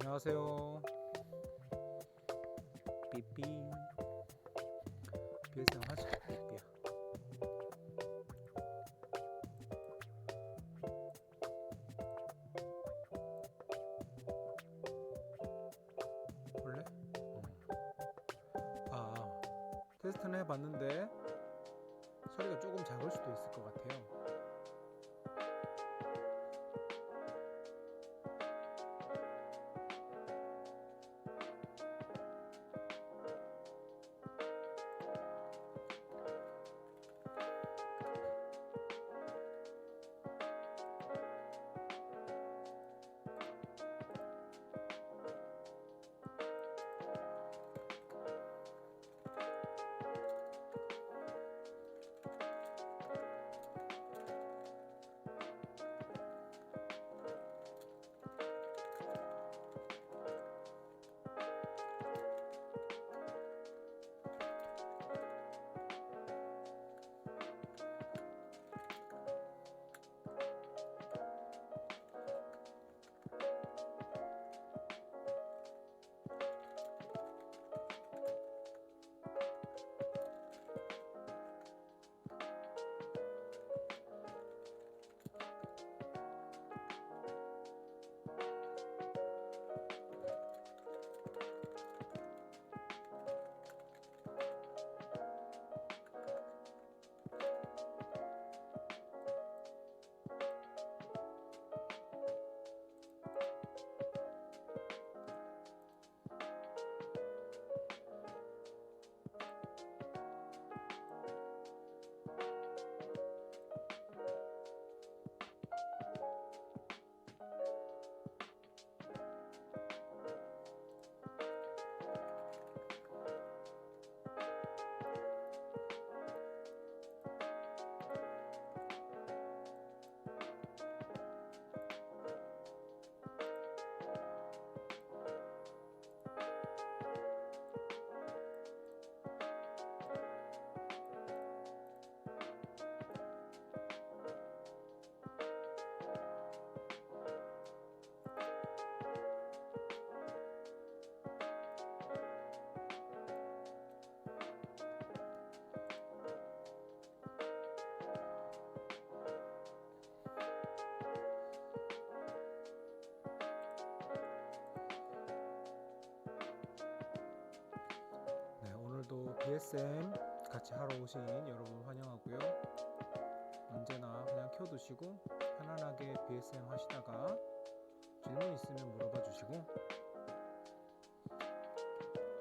안녕하세요. 삐삐. BSM 하자. 삐삐야. 볼래? 테스트는 해봤는데 소리가 조금 작을 수도 있을 것 같아요. 네, 오늘도 BSM 같이 하러 오신 여러분 환영하고요. 언제나 그냥 켜두시고 편안하게 BSM 하시다가 질문 있으면 물어봐 주시고,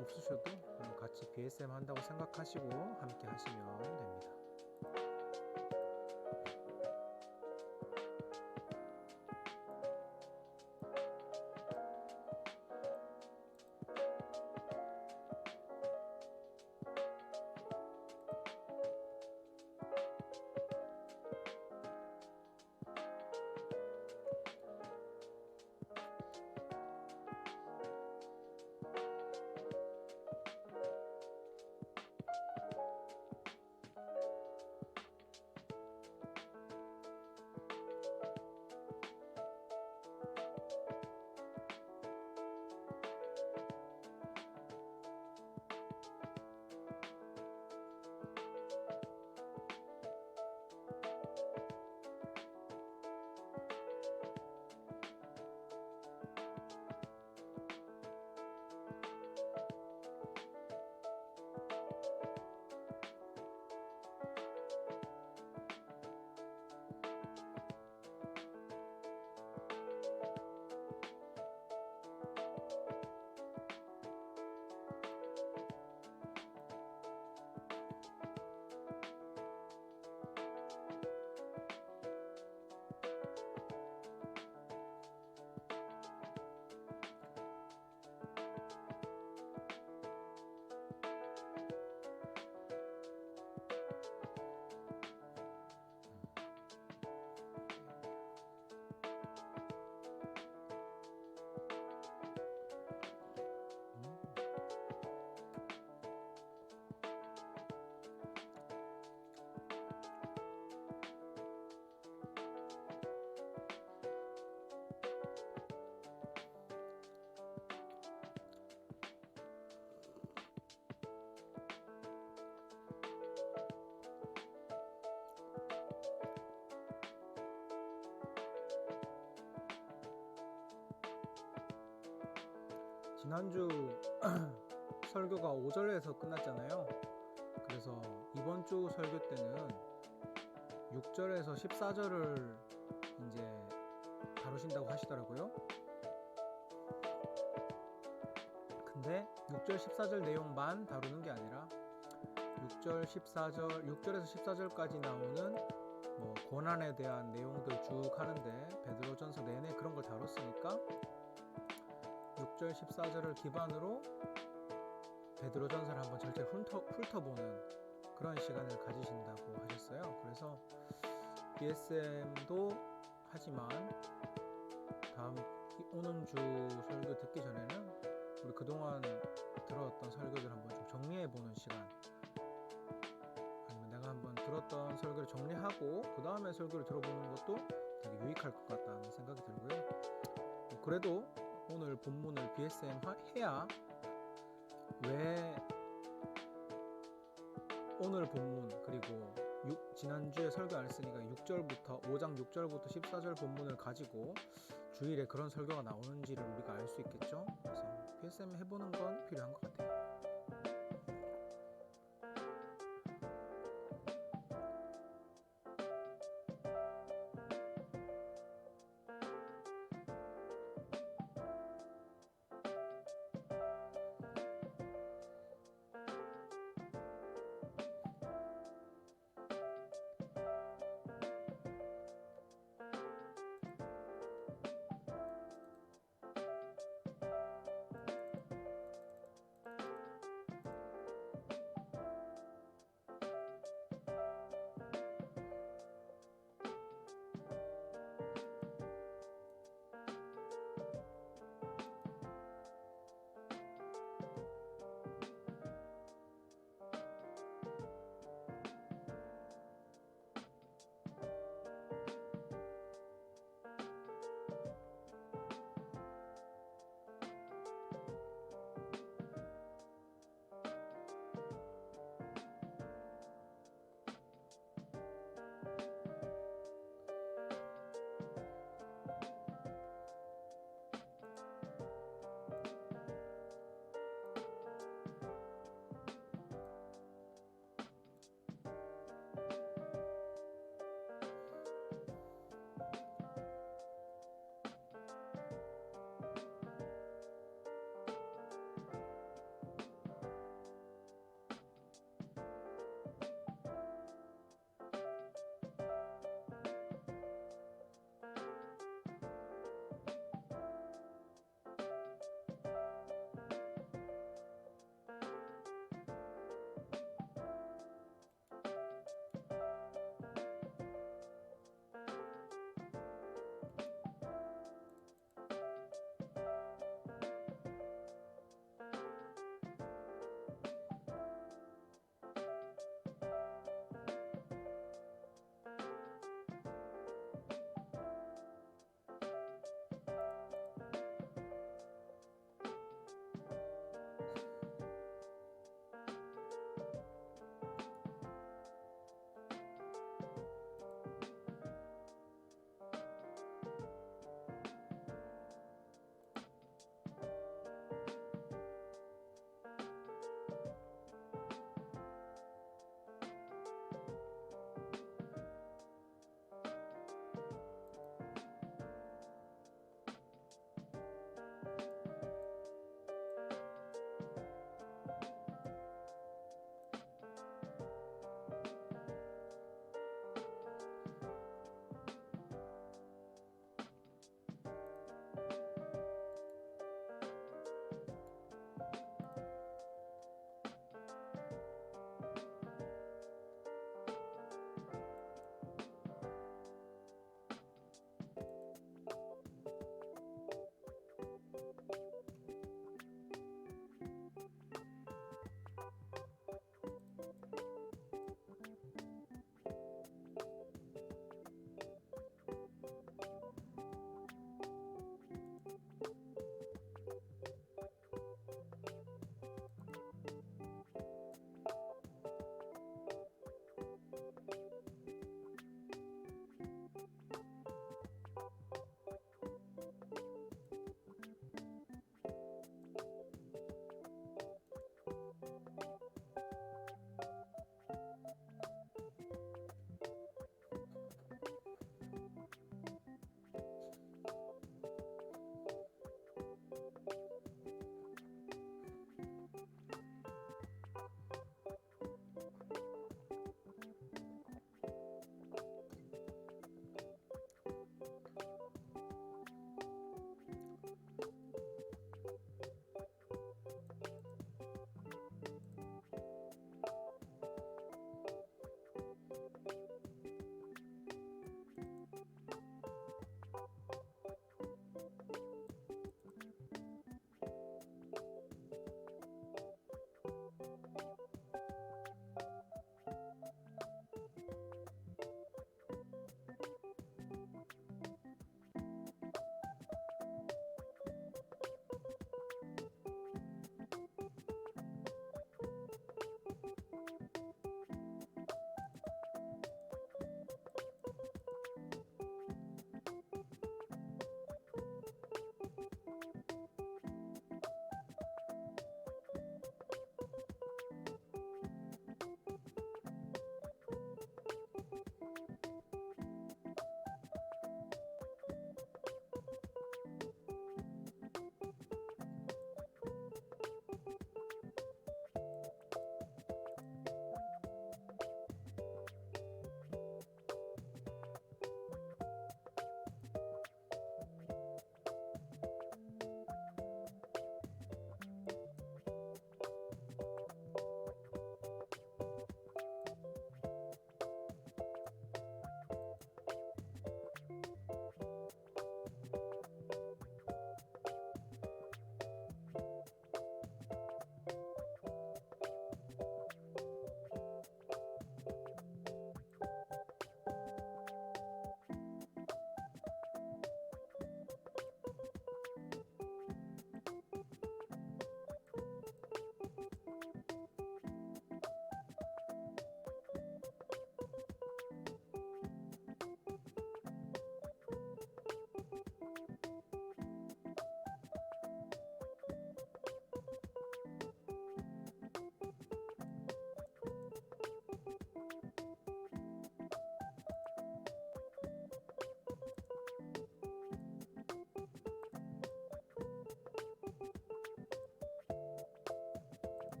없으셔도 같이 BSM 한다고 생각하시고 함께 하시면 됩니다. 지난주 설교가 5절에서 끝났잖아요. 그래서 이번 주 설교 때는 6절에서 14절을 이제 다루신다고 하시더라고요. 근데 6절 14절 내용만 다루는 게 아니라 6절 14절 6절에서 14절까지 나오는 뭐 고난에 대한 내용들 쭉 하는데 베드로전서 내내 그런 걸 다뤘으니까 6절 14절을 기반으로 베드로전서를 한번 전체를 훑어보는 그런 시간을 가지신다고 하셨어요. 그래서 BSM도 하지만 다음 오는 주 설교 듣기 전에는 우리 그동안 들었던 설교들 한번 좀 정리해보는 시간, 아니면 내가 한번 들었던 설교를 정리하고 그 다음에 설교를 들어보는 것도 되게 유익할 것 같다는 생각이 들고요. 그래도 오늘 본문을 BSM 해야 왜 오늘 본문 그리고 지난주에 설교 안 했으니까 6절부터 5장 6절부터 14절 본문을 가지고 주일에 그런 설교가 나오는지를 우리가 알 수 있겠죠. 그래서 BSM 해보는 건 필요한 것 같아요.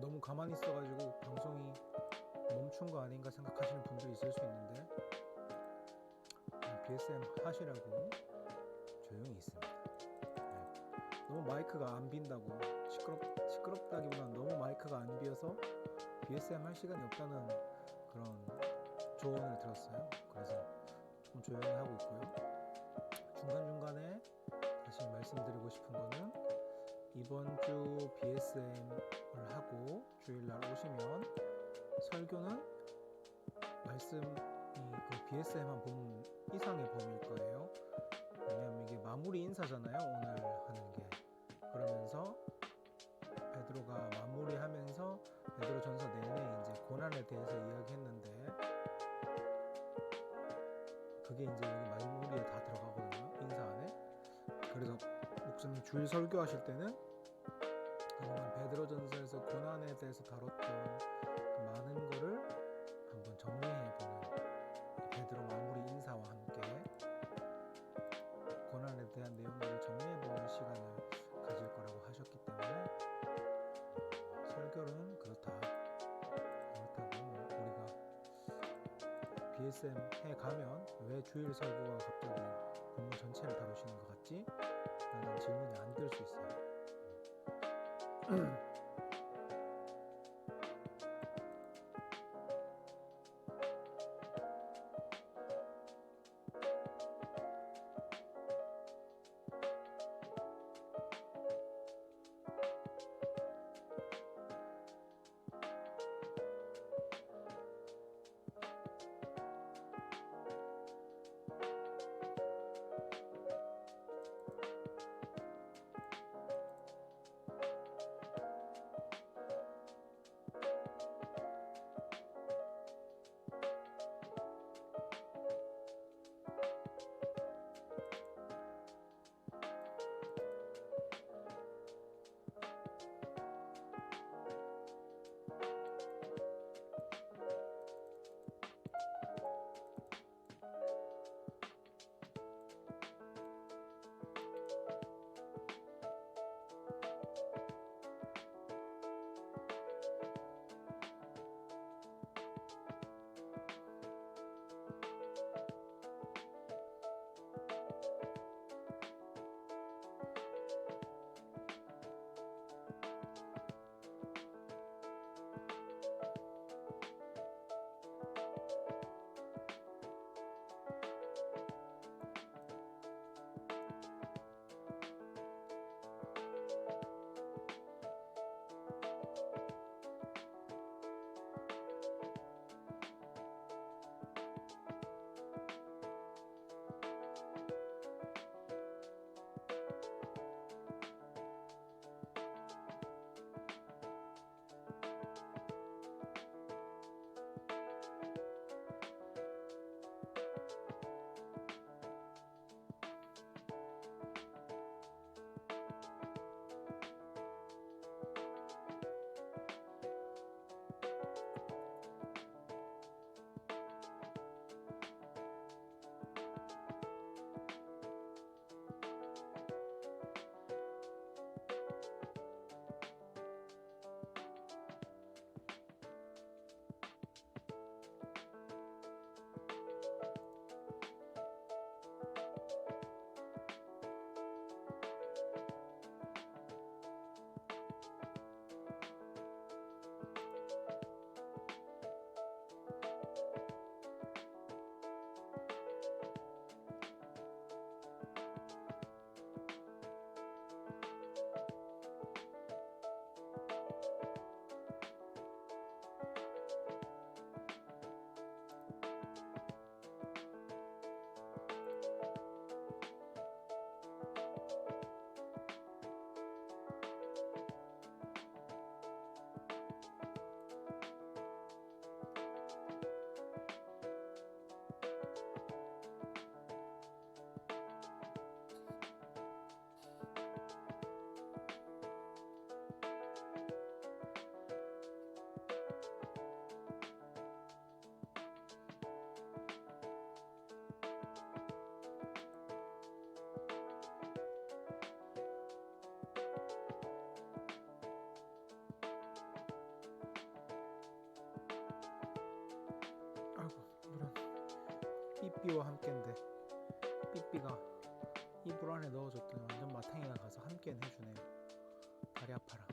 너무 가만히 있어가지고 방송이 멈춘 거 아닌가 생각하시는 분들이 있을 수 있는데 BSM 하시라고 조용히 있습니다. 너무 마이크가 안 빈다고 시끄럽다기보다는 너무 마이크가 안 비어서 BSM 할 시간이 없다는 그런 조언을 들었어요. 그래서 조금 조용히 하고 있고요. 중간중간에 다시 말씀드리고 싶은 거는 이번 주 BSM을 하고 주일날 오시면 설교는 말씀이 그 BSM한 본 이상의 범위일 거예요. 왜냐하면 이게 마무리 인사잖아요, 오늘 하는 게. 그러면서 베드로가 마무리하면서 베드로전서 내내 이제 고난에 대해서 이야기했는데 그게 이제 여기 마무리에 다 들어가거든요, 인사 안에. 그래서 목사님 주일 설교하실 때는 그동안 베드로전서에서 고난에 대해서 다뤘던 그 많은 거를 한번 정리해보는 베드로 마무리 인사와 함께 고난에 대한 내용들을 정리해보는 시간을 가질 거라고 하셨기 때문에 설교는 그렇다고 우리가 BSM 해가면 왜 주일 설교가 갑자기 본문 전체를 다루시는 것 같지? 라는 질문이 안 들 수 있어요. 삐삐와 함께인데 삐삐가 이불 안에 넣어줬더니 완전 마탱이가 가서 함께는 해주네요. 다리 아파라.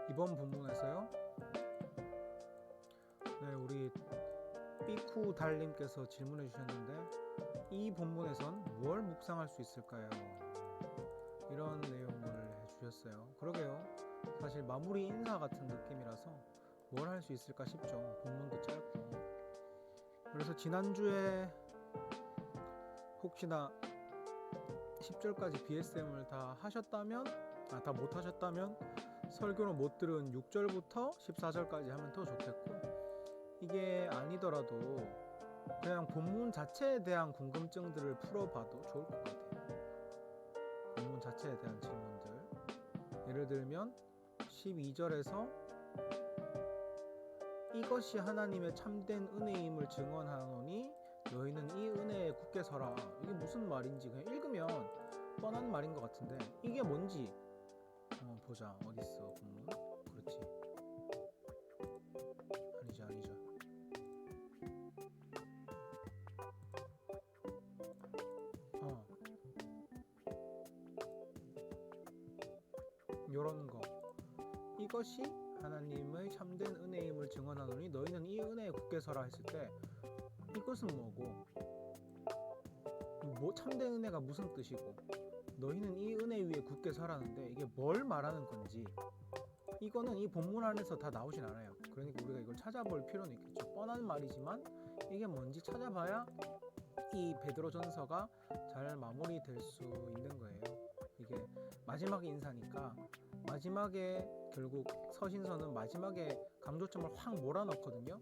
이번 본문에서요. 네, 우리 삐쿠달님께서 질문해 주셨는데 이 본문에선 뭘 묵상할 수 있을까요? 이런 내용을 해주셨어요. 그러게요. 사실 마무리 인사 같은 느낌이라서 뭘 할 수 있을까 싶죠. 본문도 짧고. 그래서 지난주에 혹시나 10절까지 BSM을 다 하셨다면 다 못하셨다면 설교를 못 들은 6절부터 14절까지 하면 더 좋겠고, 이게 아니더라도 그냥 본문 자체에 대한 궁금증들을 풀어봐도 좋을 것 같아요. 본문 자체에 대한 질문들. 예를 들면 12절에서 이것이 하나님의 참된 은혜임을 증언하노니 너희는 이 은혜에 굳게 서라. 이게 무슨 말인지 그냥 읽으면 뻔한 말인 것 같은데 이게 뭔지 보자. 어딨어 본문? 그렇지. 아니죠. 요런 거. 이것이 하나님의 참된 은혜임을 증언하노니 너희는 이 은혜에 굳게 서라 했을 때 이것은 뭐고, 참된 은혜가 무슨 뜻이고, 너희는 이 은혜 위에 굳게 서라는데 이게 뭘 말하는 건지, 이거는 이 본문 안에서 다 나오진 않아요. 그러니까 우리가 이걸 찾아볼 필요는 있겠죠. 뻔한 말이지만 이게 뭔지 찾아봐야 이 베드로전서가 잘 마무리될 수 있는 거예요. 이게 마지막 인사니까 마지막에 결국 서신서는 마지막에 강조점을 확 몰아넣거든요.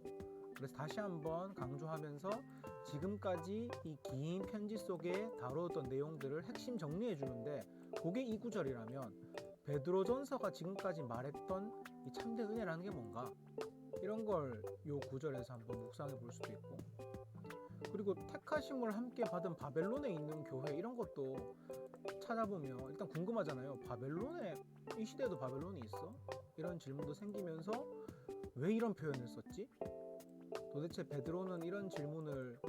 그래서 다시 한번 강조하면서 지금까지 이 긴 편지 속에 다루었던 내용들을 핵심 정리해 주는데, 그게 이 구절이라면 베드로전서가 지금까지 말했던 이 참된 은혜라는 게 뭔가, 이런 걸 요 구절에서 한번 묵상해 볼 수도 있고, 그리고 택하심을 함께 받은 바벨론에 있는 교회, 이런 것도 찾아보면 일단 궁금하잖아요. 바벨론에, 이 시대에도 바벨론이 있어? 이런 질문도 생기면서 왜 이런 표현을 썼지? 도대체 베드로는 이런 질문을,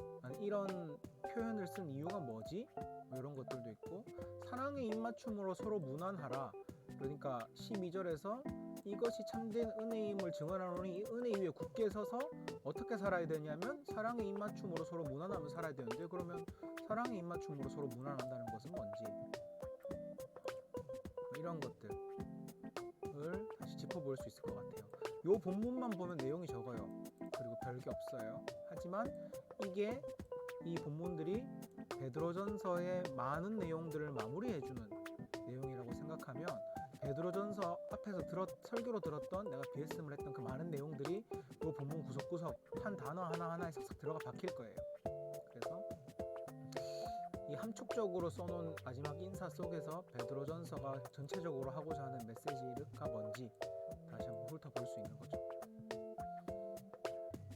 이런 표현을 쓴 이유가 뭐지? 이런 것들도 있고, 사랑의 입맞춤으로 서로 무난하라. 그러니까 12절에서 이것이 참된 은혜임을 증언하노니 이 은혜 위에 굳게 서서 어떻게 살아야 되냐면 사랑의 입맞춤으로 서로 무난하며 살아야 되는데, 그러면 사랑의 입맞춤으로 서로 무난한다는 것은 뭔지, 이런 것들을 다시 짚어볼 수 있을 것 같아요. 요 본문만 보면 내용이 적어요. 그리고 별게 없어요. 하지만 이게 이 본문들이 베드로전서의 많은 내용들을 마무리해주는 내용이라고 생각하면 베드로전서 앞에서 설교로 들었던, 내가 BSM을 했던 그 많은 내용들이 이 본문 구석구석 한 단어 하나하나에 싹싹 들어가 박힐 거예요. 그래서 이 함축적으로 써놓은 마지막 인사 속에서 베드로전서가 전체적으로 하고자 하는 메시지가 뭔지 다시 한번 훑어볼 수 있는 거죠.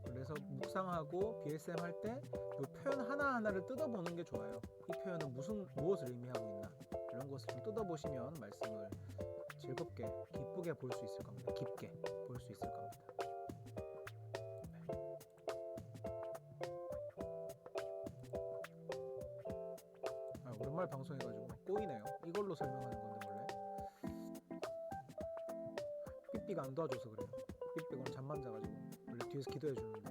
그래서 묵상하고 BSM 할 때 이 표현 하나하나를 뜯어보는 게 좋아요. 이 표현은 무엇을 의미하고 있나, 이런 것을 좀 뜯어보시면 말씀을 즐겁게 기쁘게 볼 수 있을 겁니다. 깊게 볼 수 있을 겁니다. 오랜만에 방송해가지고 꼬이네요. 이걸로 설명하는 건데 원래 삐삐가 안 도와줘서 그래요. 삐삐가 오늘 잠만 자가지고 원래 뒤에서 기도해 주는데.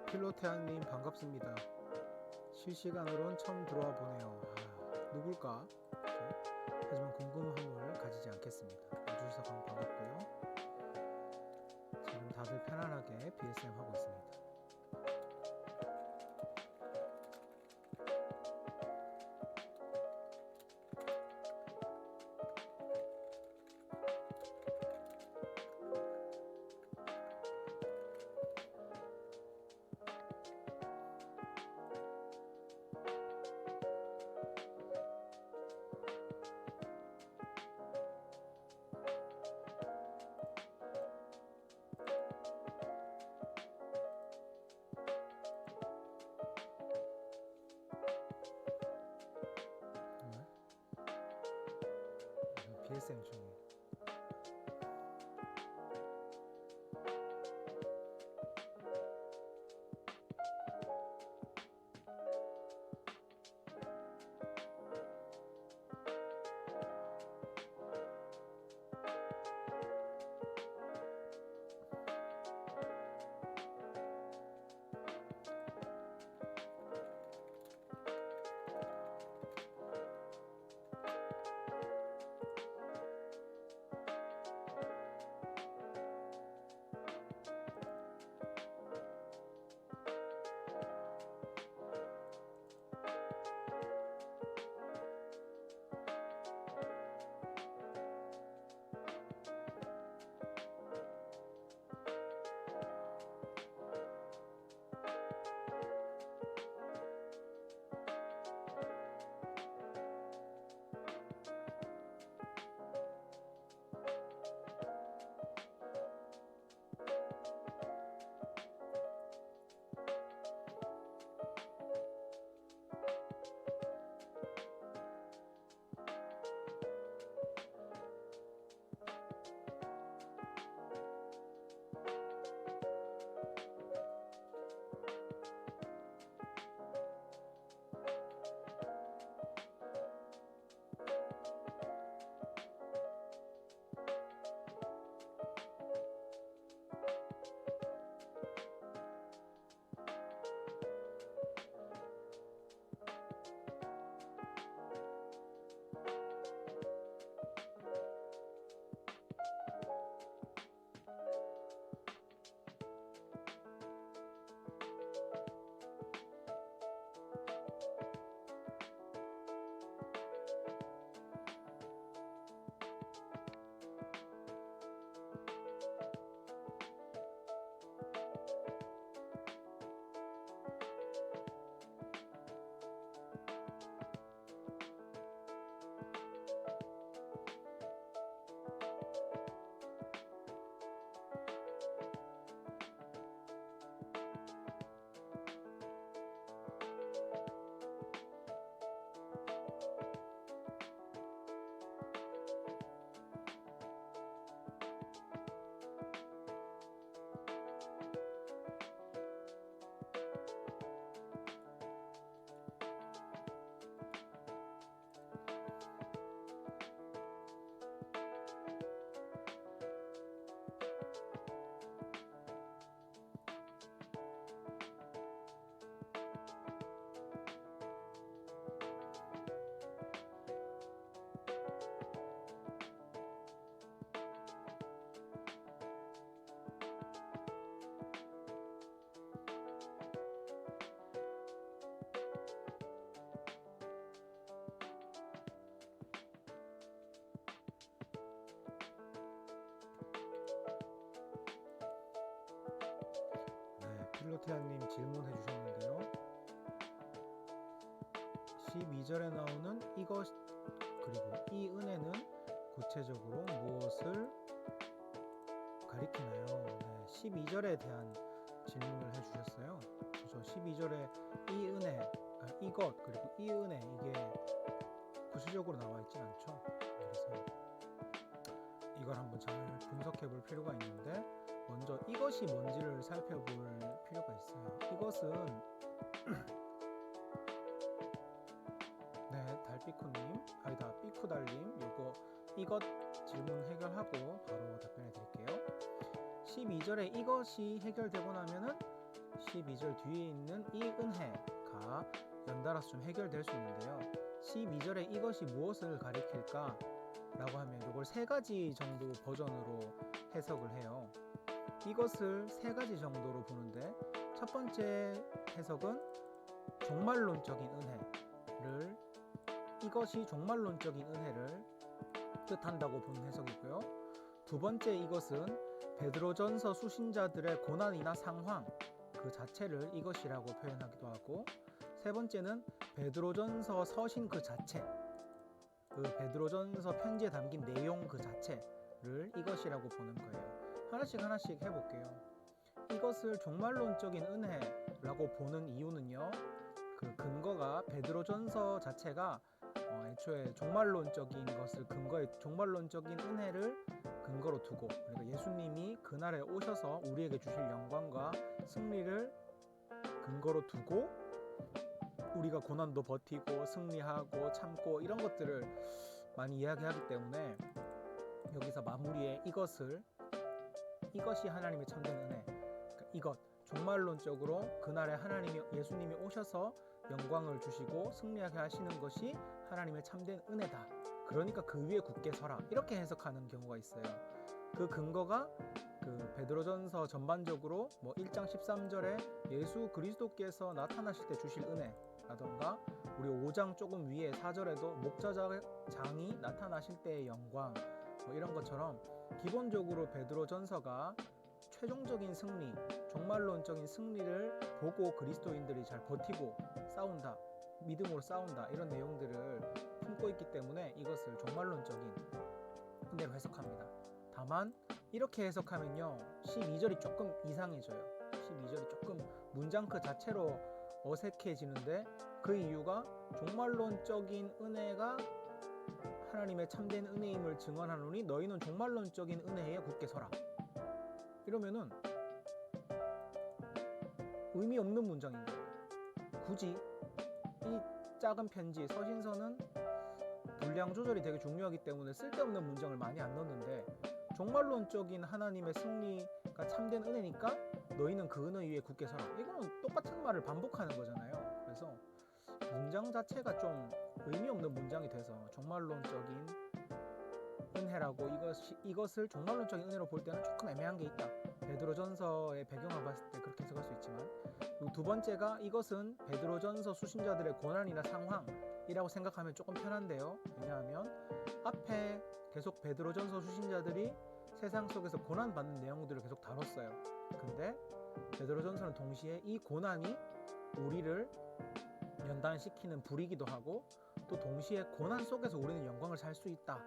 필로테아님 반갑습니다. 실시간으로는 처음 들어와 보네요. 누굴까? 하지만 궁금함을 가지지 않겠습니다. 와주셔서 반갑고요. 지금 다들 편안하게 BSM 하고 있습니다. BSM 중에 필로테아님 질문해 주셨는데요. 12절에 나오는 이것 그리고 이 은혜는 구체적으로 무엇을 가리키나요? 네, 12절에 대한 질문을 해주셨어요. 그래서 12절에 이 은혜, 이것 그리고 이 은혜 이게 구체적으로 나와 있진 않죠. 그래서 이걸 한번 잘 분석해 볼 필요가 있는데 먼저 이것이 뭔지를 살펴볼 필요가 있어요. 이것은 네, 달삐쿠님, 아니다, 삐쿠달님 요거 이것 질문 해결하고 바로 답변해 드릴게요. 12절에 이것이 해결되고 나면은 12절 뒤에 있는 이 은혜가 연달아서 좀 해결될 수 있는데요. 12절에 이것이 무엇을 가리킬까? 라고 하면 이걸 세 가지 정도 버전으로 해석을 해요. 이것을 세 가지 정도로 보는데 첫 번째 해석은 종말론적인 은혜를 이것이 종말론적인 은혜를 뜻한다고 보는 해석이고요. 두 번째 이것은 베드로전서 수신자들의 고난이나 상황 그 자체를 이것이라고 표현하기도 하고 세 번째는 베드로전서 서신 그 자체 그 베드로전서 편지에 담긴 내용 그 자체를 이것이라고 보는 거예요. 하나씩 해볼게요. 이것을 종말론적인 은혜라고 보는 이유는요. 그 근거가 베드로전서 자체가 애초에 종말론적인 것을 종말론적인 은혜를 근거로 두고 그러니까 예수님이 그날에 오셔서 우리에게 주실 영광과 승리를 근거로 두고 우리가 고난도 버티고 승리하고 참고 이런 것들을 많이 이야기하기 때문에 여기서 마무리에 이것이 하나님의 참된 은혜 그러니까 이것 종말론적으로 그날에 예수님이 오셔서 영광을 주시고 승리하게 하시는 것이 하나님의 참된 은혜다. 그러니까 그 위에 굳게 서라. 이렇게 해석하는 경우가 있어요. 그 근거가 그 베드로전서 전반적으로 1장 13절에 예수 그리스도께서 나타나실 때 주실 은혜라던가 우리 5장 조금 위에 4절에도 목자장이 나타나실 때의 영광 이런 것처럼 기본적으로 베드로전서가 최종적인 승리, 종말론적인 승리를 보고 그리스도인들이 잘 버티고 싸운다, 믿음으로 싸운다 이런 내용들을 품고 있기 때문에 이것을 종말론적인 은혜로 해석합니다. 다만 이렇게 해석하면요 12절이 조금 이상해져요. 12절이 조금 문장 그 자체로 어색해지는데 그 이유가 종말론적인 은혜가 하나님의 참된 은혜임을 증언하노니 너희는 종말론적인 은혜에 굳게 서라. 이러면은 의미 없는 문장인 거예요. 굳이 이 작은 편지 서신서는 분량 조절이 되게 중요하기 때문에 쓸데없는 문장을 많이 안 넣는데 종말론적인 하나님의 승리가 참된 은혜니까 너희는 그 은혜 위에 굳게 서라. 이거는 똑같은 말을 반복하는 거잖아요. 그래서 문장 자체가 좀 의미 없는 문장이 돼서 종말론적인 은혜라고 이것을 종말론적인 은혜로 볼 때는 조금 애매한 게 있다. 베드로전서의 배경을 봤을 때 그렇게 해석할 수 있지만 두 번째가 이것은 베드로전서 수신자들의 고난이나 상황이라고 생각하면 조금 편한데요. 왜냐하면 앞에 계속 베드로전서 수신자들이 세상 속에서 고난받는 내용들을 계속 다뤘어요. 근데 베드로전서는 동시에 이 고난이 우리를 연단시키는 불이기도 하고 또 동시에 고난 속에서 우리는 영광을 살 수 있다.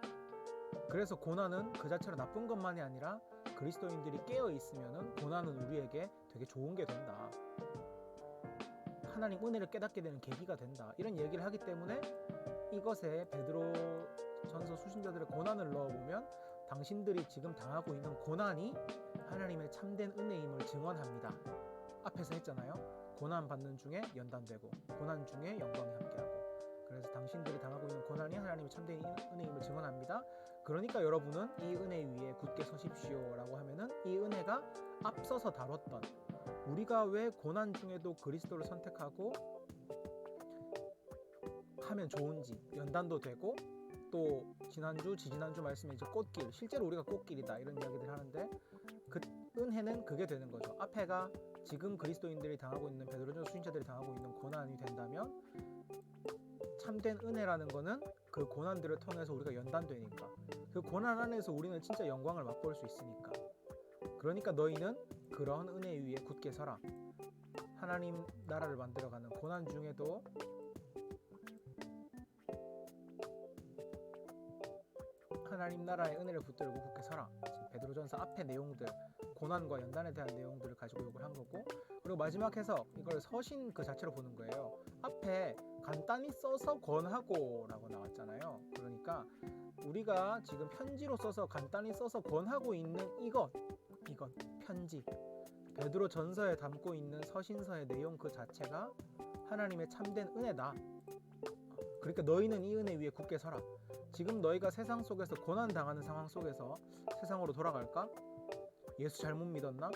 그래서 고난은 그 자체로 나쁜 것만이 아니라 그리스도인들이 깨어 있으면은 고난은 우리에게 되게 좋은 게 된다. 하나님 은혜를 깨닫게 되는 계기가 된다. 이런 얘기를 하기 때문에 이것에 베드로전서 수신자들의 고난을 넣어보면 당신들이 지금 당하고 있는 고난이 하나님의 참된 은혜임을 증언합니다. 앞에서 했잖아요. 고난 받는 중에 연단되고 고난 중에 영광이 함께하고 그래서 당신들이 당하고 있는 고난이 하나님의 참된 은혜임을 증언합니다. 그러니까 여러분은 이 은혜 위에 굳게 서십시오 라고 하면은 이 은혜가 앞서서 다뤘던 우리가 왜 고난 중에도 그리스도를 선택하고 하면 좋은지 연단도 되고 또 지지난주 말씀에 이제 꽃길 실제로 우리가 꽃길이다 이런 이야기들 하는데 그 은혜는 그게 되는 거죠. 앞에가 지금 그리스도인들이 당하고 있는 베드로전서 수신자들이 당하고 있는 고난이 된다면 참된 은혜라는 거는 그 고난들을 통해서 우리가 연단되니까 그 고난 안에서 우리는 진짜 영광을 맛볼 수 있으니까 그러니까 너희는 그런 은혜 위에 굳게 서라. 하나님 나라를 만들어가는 고난 중에도 하나님 나라의 은혜를 붙들고 굳게 서라. 베드로전서 앞에 내용들, 고난과 연단에 대한 내용들을 가지고 욕을 한 거고, 그리고 마지막 해석, 이걸 서신 그 자체로 보는 거예요. 앞에 간단히 써서 권하고 라고 나왔잖아요. 그러니까 우리가 지금 편지로 써서 간단히 써서 권하고 있는 이것 편지, 베드로 전서에 담고 있는 서신서의 내용 그 자체가 하나님의 참된 은혜다. 그러니까 너희는 이 은혜 위에 굳게 서라. 지금 너희가 세상 속에서 고난당하는 상황 속에서 세상으로 돌아갈까? 예수 잘못 믿었나?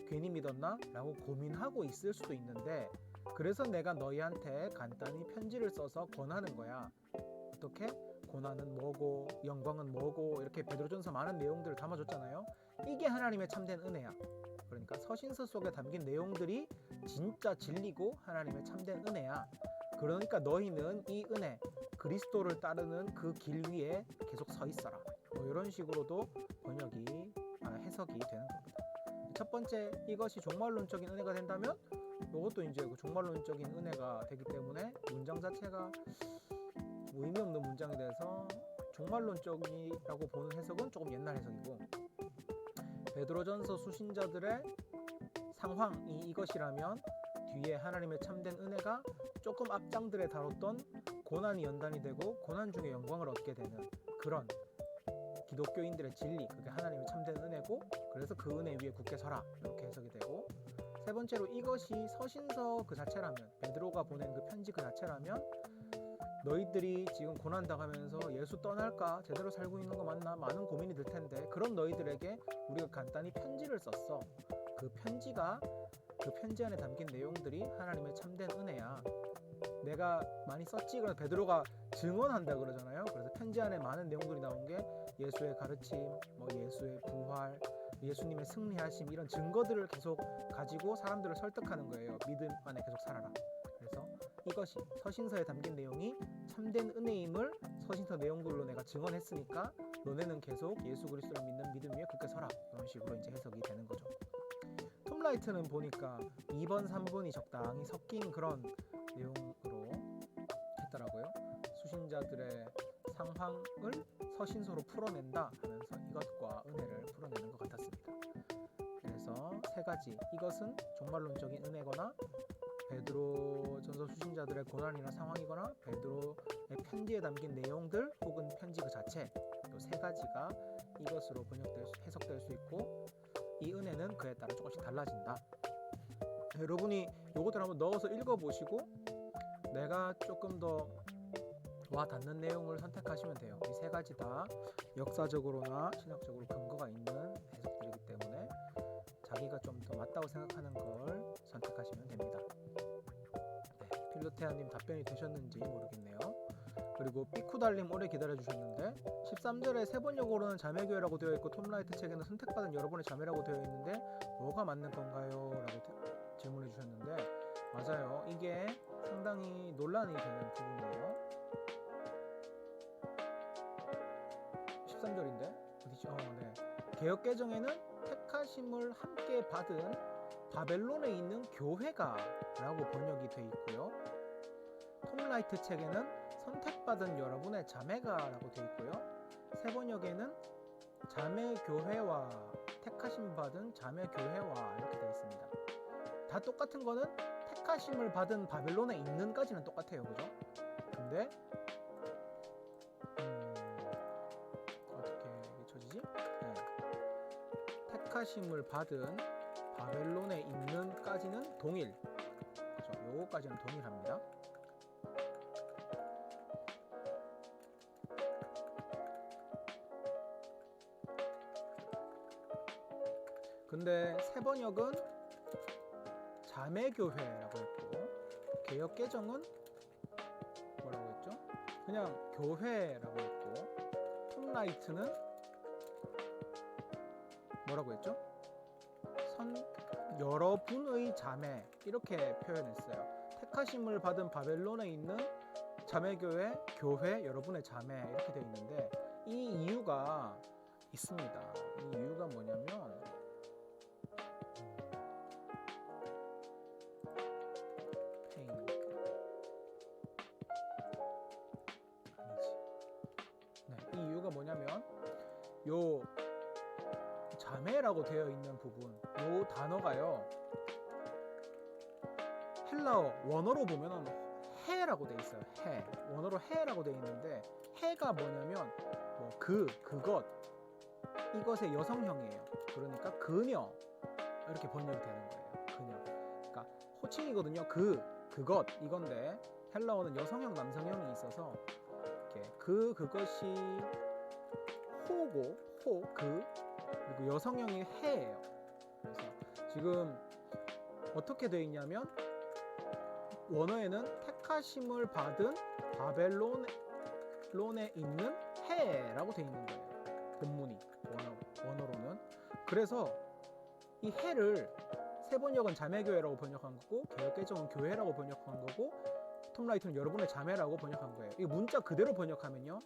괜히 믿었나? 라고 고민하고 있을 수도 있는데, 그래서 내가 너희한테 간단히 편지를 써서 권하는 거야. 어떻게? 고난은 뭐고 영광은 뭐고 이렇게 베드로전서 많은 내용들을 담아줬잖아요. 이게 하나님의 참된 은혜야. 그러니까 서신서 속에 담긴 내용들이 진짜 진리고 하나님의 참된 은혜야. 그러니까 너희는 이 은혜, 그리스도를 따르는 그 길 위에 계속 서 있어라. 뭐 이런 식으로도 해석이 되는 겁니다. 첫 번째, 이것이 종말론적인 은혜가 된다면 이것도 이제 그 종말론적인 은혜가 되기 때문에 문장 자체가 의미 없는 문장이 돼서 종말론적이라고 보는 해석은 조금 옛날 해석이고, 베드로전서 수신자들의 상황이 이것이라면 뒤에 하나님의 참된 은혜가 조금 앞장들에 다뤘던 고난이 연단이 되고 고난 중에 영광을 얻게 되는 그런 기독교인들의 진리, 그게 하나님의 참된 은혜고, 그래서 그 은혜 위에 굳게 서라 이렇게 해석이 되고, 세 번째로 이것이 서신서 그 자체라면, 베드로가 보낸 그 편지 그 자체라면 너희들이 지금 고난당하면서 예수 떠날까? 제대로 살고 있는 거 맞나? 많은 고민이 들 텐데, 그런 너희들에게 우리가 간단히 편지를 썼어. 그 편지가, 그 편지 안에 담긴 내용들이 하나님의 참된 은혜야. 내가 많이 썼지? 그래서 베드로가 증언한다 그러잖아요. 그래서 편지 안에 많은 내용들이 나온 게 예수의 가르침, 뭐 예수의 부활, 예수님의 승리하심, 이런 증거들을 계속 가지고 사람들을 설득하는 거예요. 믿음 안에 계속 살아라. 그래서 이것이 서신서에 담긴 내용이 참된 은혜임을 서신서 내용들로 내가 증언했으니까 너네는 계속 예수 그리스도를 믿는 믿음 위에 굳게 서라. 이런 식으로 이제 해석이 되는 거죠. 톰라이트는 보니까 2번, 3번이 적당히 섞인 그런 내용으로 했더라고요. 수신자들의 상황을 서신서로 풀어낸다 하면서 이것과 은혜를 풀어내는 것 같았습니다. 그래서 세 가지, 이것은 종말론적인 은혜거나 베드로전서 수신자들의 고난이나 상황이거나 베드로의 편지에 담긴 내용들 혹은 편지 그 자체, 이 세 가지가 이것으로 해석될 수 있고, 이 은혜는 그에 따라 조금씩 달라진다. 여러분이 요것들 한번 넣어서 읽어보시고 내가 조금 더 와닿는 내용을 선택하시면 돼요. 이 세 가지 다 역사적으로나 신학적으로 근거가 있는 해석들이기 때문에 자기가 좀 더 맞다고 생각하는 걸 선택하시면 됩니다. 네, 필로테아님 답변이 되셨는지 모르겠네요. 그리고 삐쿠달님 오래 기다려주셨는데, 13절에 세번역으로는 자매교회라고 되어 있고 톰라이트 책에는 선택받은 여러분의 자매라고 되어 있는데 뭐가 맞는 건가요? 라고 질문해 주셨는데, 맞아요. 이게 상당히 논란이 되는 부분이에요. 13절인데 어디죠? 네. 개역개정에는 택하심을 함께 받은 바벨론에 있는 교회가 라고 번역이 돼 있고요. 톰라이트 책에는 선택받은 여러분의 자매가 라고 돼 있고요. 세번역에는 자매교회와 택하심 받은 자매교회와 이렇게 되어 있습니다. 다 똑같은 거는 택하심을 받은 바벨론에 있는까지는 똑같아요. 그죠? 근데 어떻게 쳐지지? 네. 택하심을 받은 바벨론에 있는까지는 동일. 그죠? 요거까지는 동일합니다. 근데 세번역은 자매교회라고 했고, 개역개정은 뭐라고 했죠? 그냥 교회라고 했고, 톰라이트는 뭐라고 했죠? 여러분의 자매, 이렇게 표현했어요. 택하심을 받은 바벨론에 있는 자매교회, 교회, 여러분의 자매, 이렇게 되어 있는데, 이 이유가 있습니다. 이 이유가 뭐냐면, 요 자매라고 되어 있는 부분, 요 단어가요. 헬라어 원어로 보면은 해라고 돼 있어요. 해. 원어로 해라고 돼 있는데 해가 뭐냐면 뭐 그것 이것의 여성형이에요. 그러니까 그녀 이렇게 번역이 되는 거예요. 그녀. 그러니까 호칭이거든요. 그것 이건데 헬라어는 여성형 남성형이 있어서 이렇게 그것이 호고 그리고 여성형이 해예요. 그래서 지금 어떻게 되어 있냐면 원어에는 택하심을 받은 바벨론에 있는 해라고 되어 있는 거예요. 본문이 원어로는. 그래서 이 해를 세번역은 자매교회라고 번역한 거고 개역개정은 교회라고 번역한 거고 톰라이트는 여러분의 자매라고 번역한 거예요. 이 문자 그대로 번역하면요.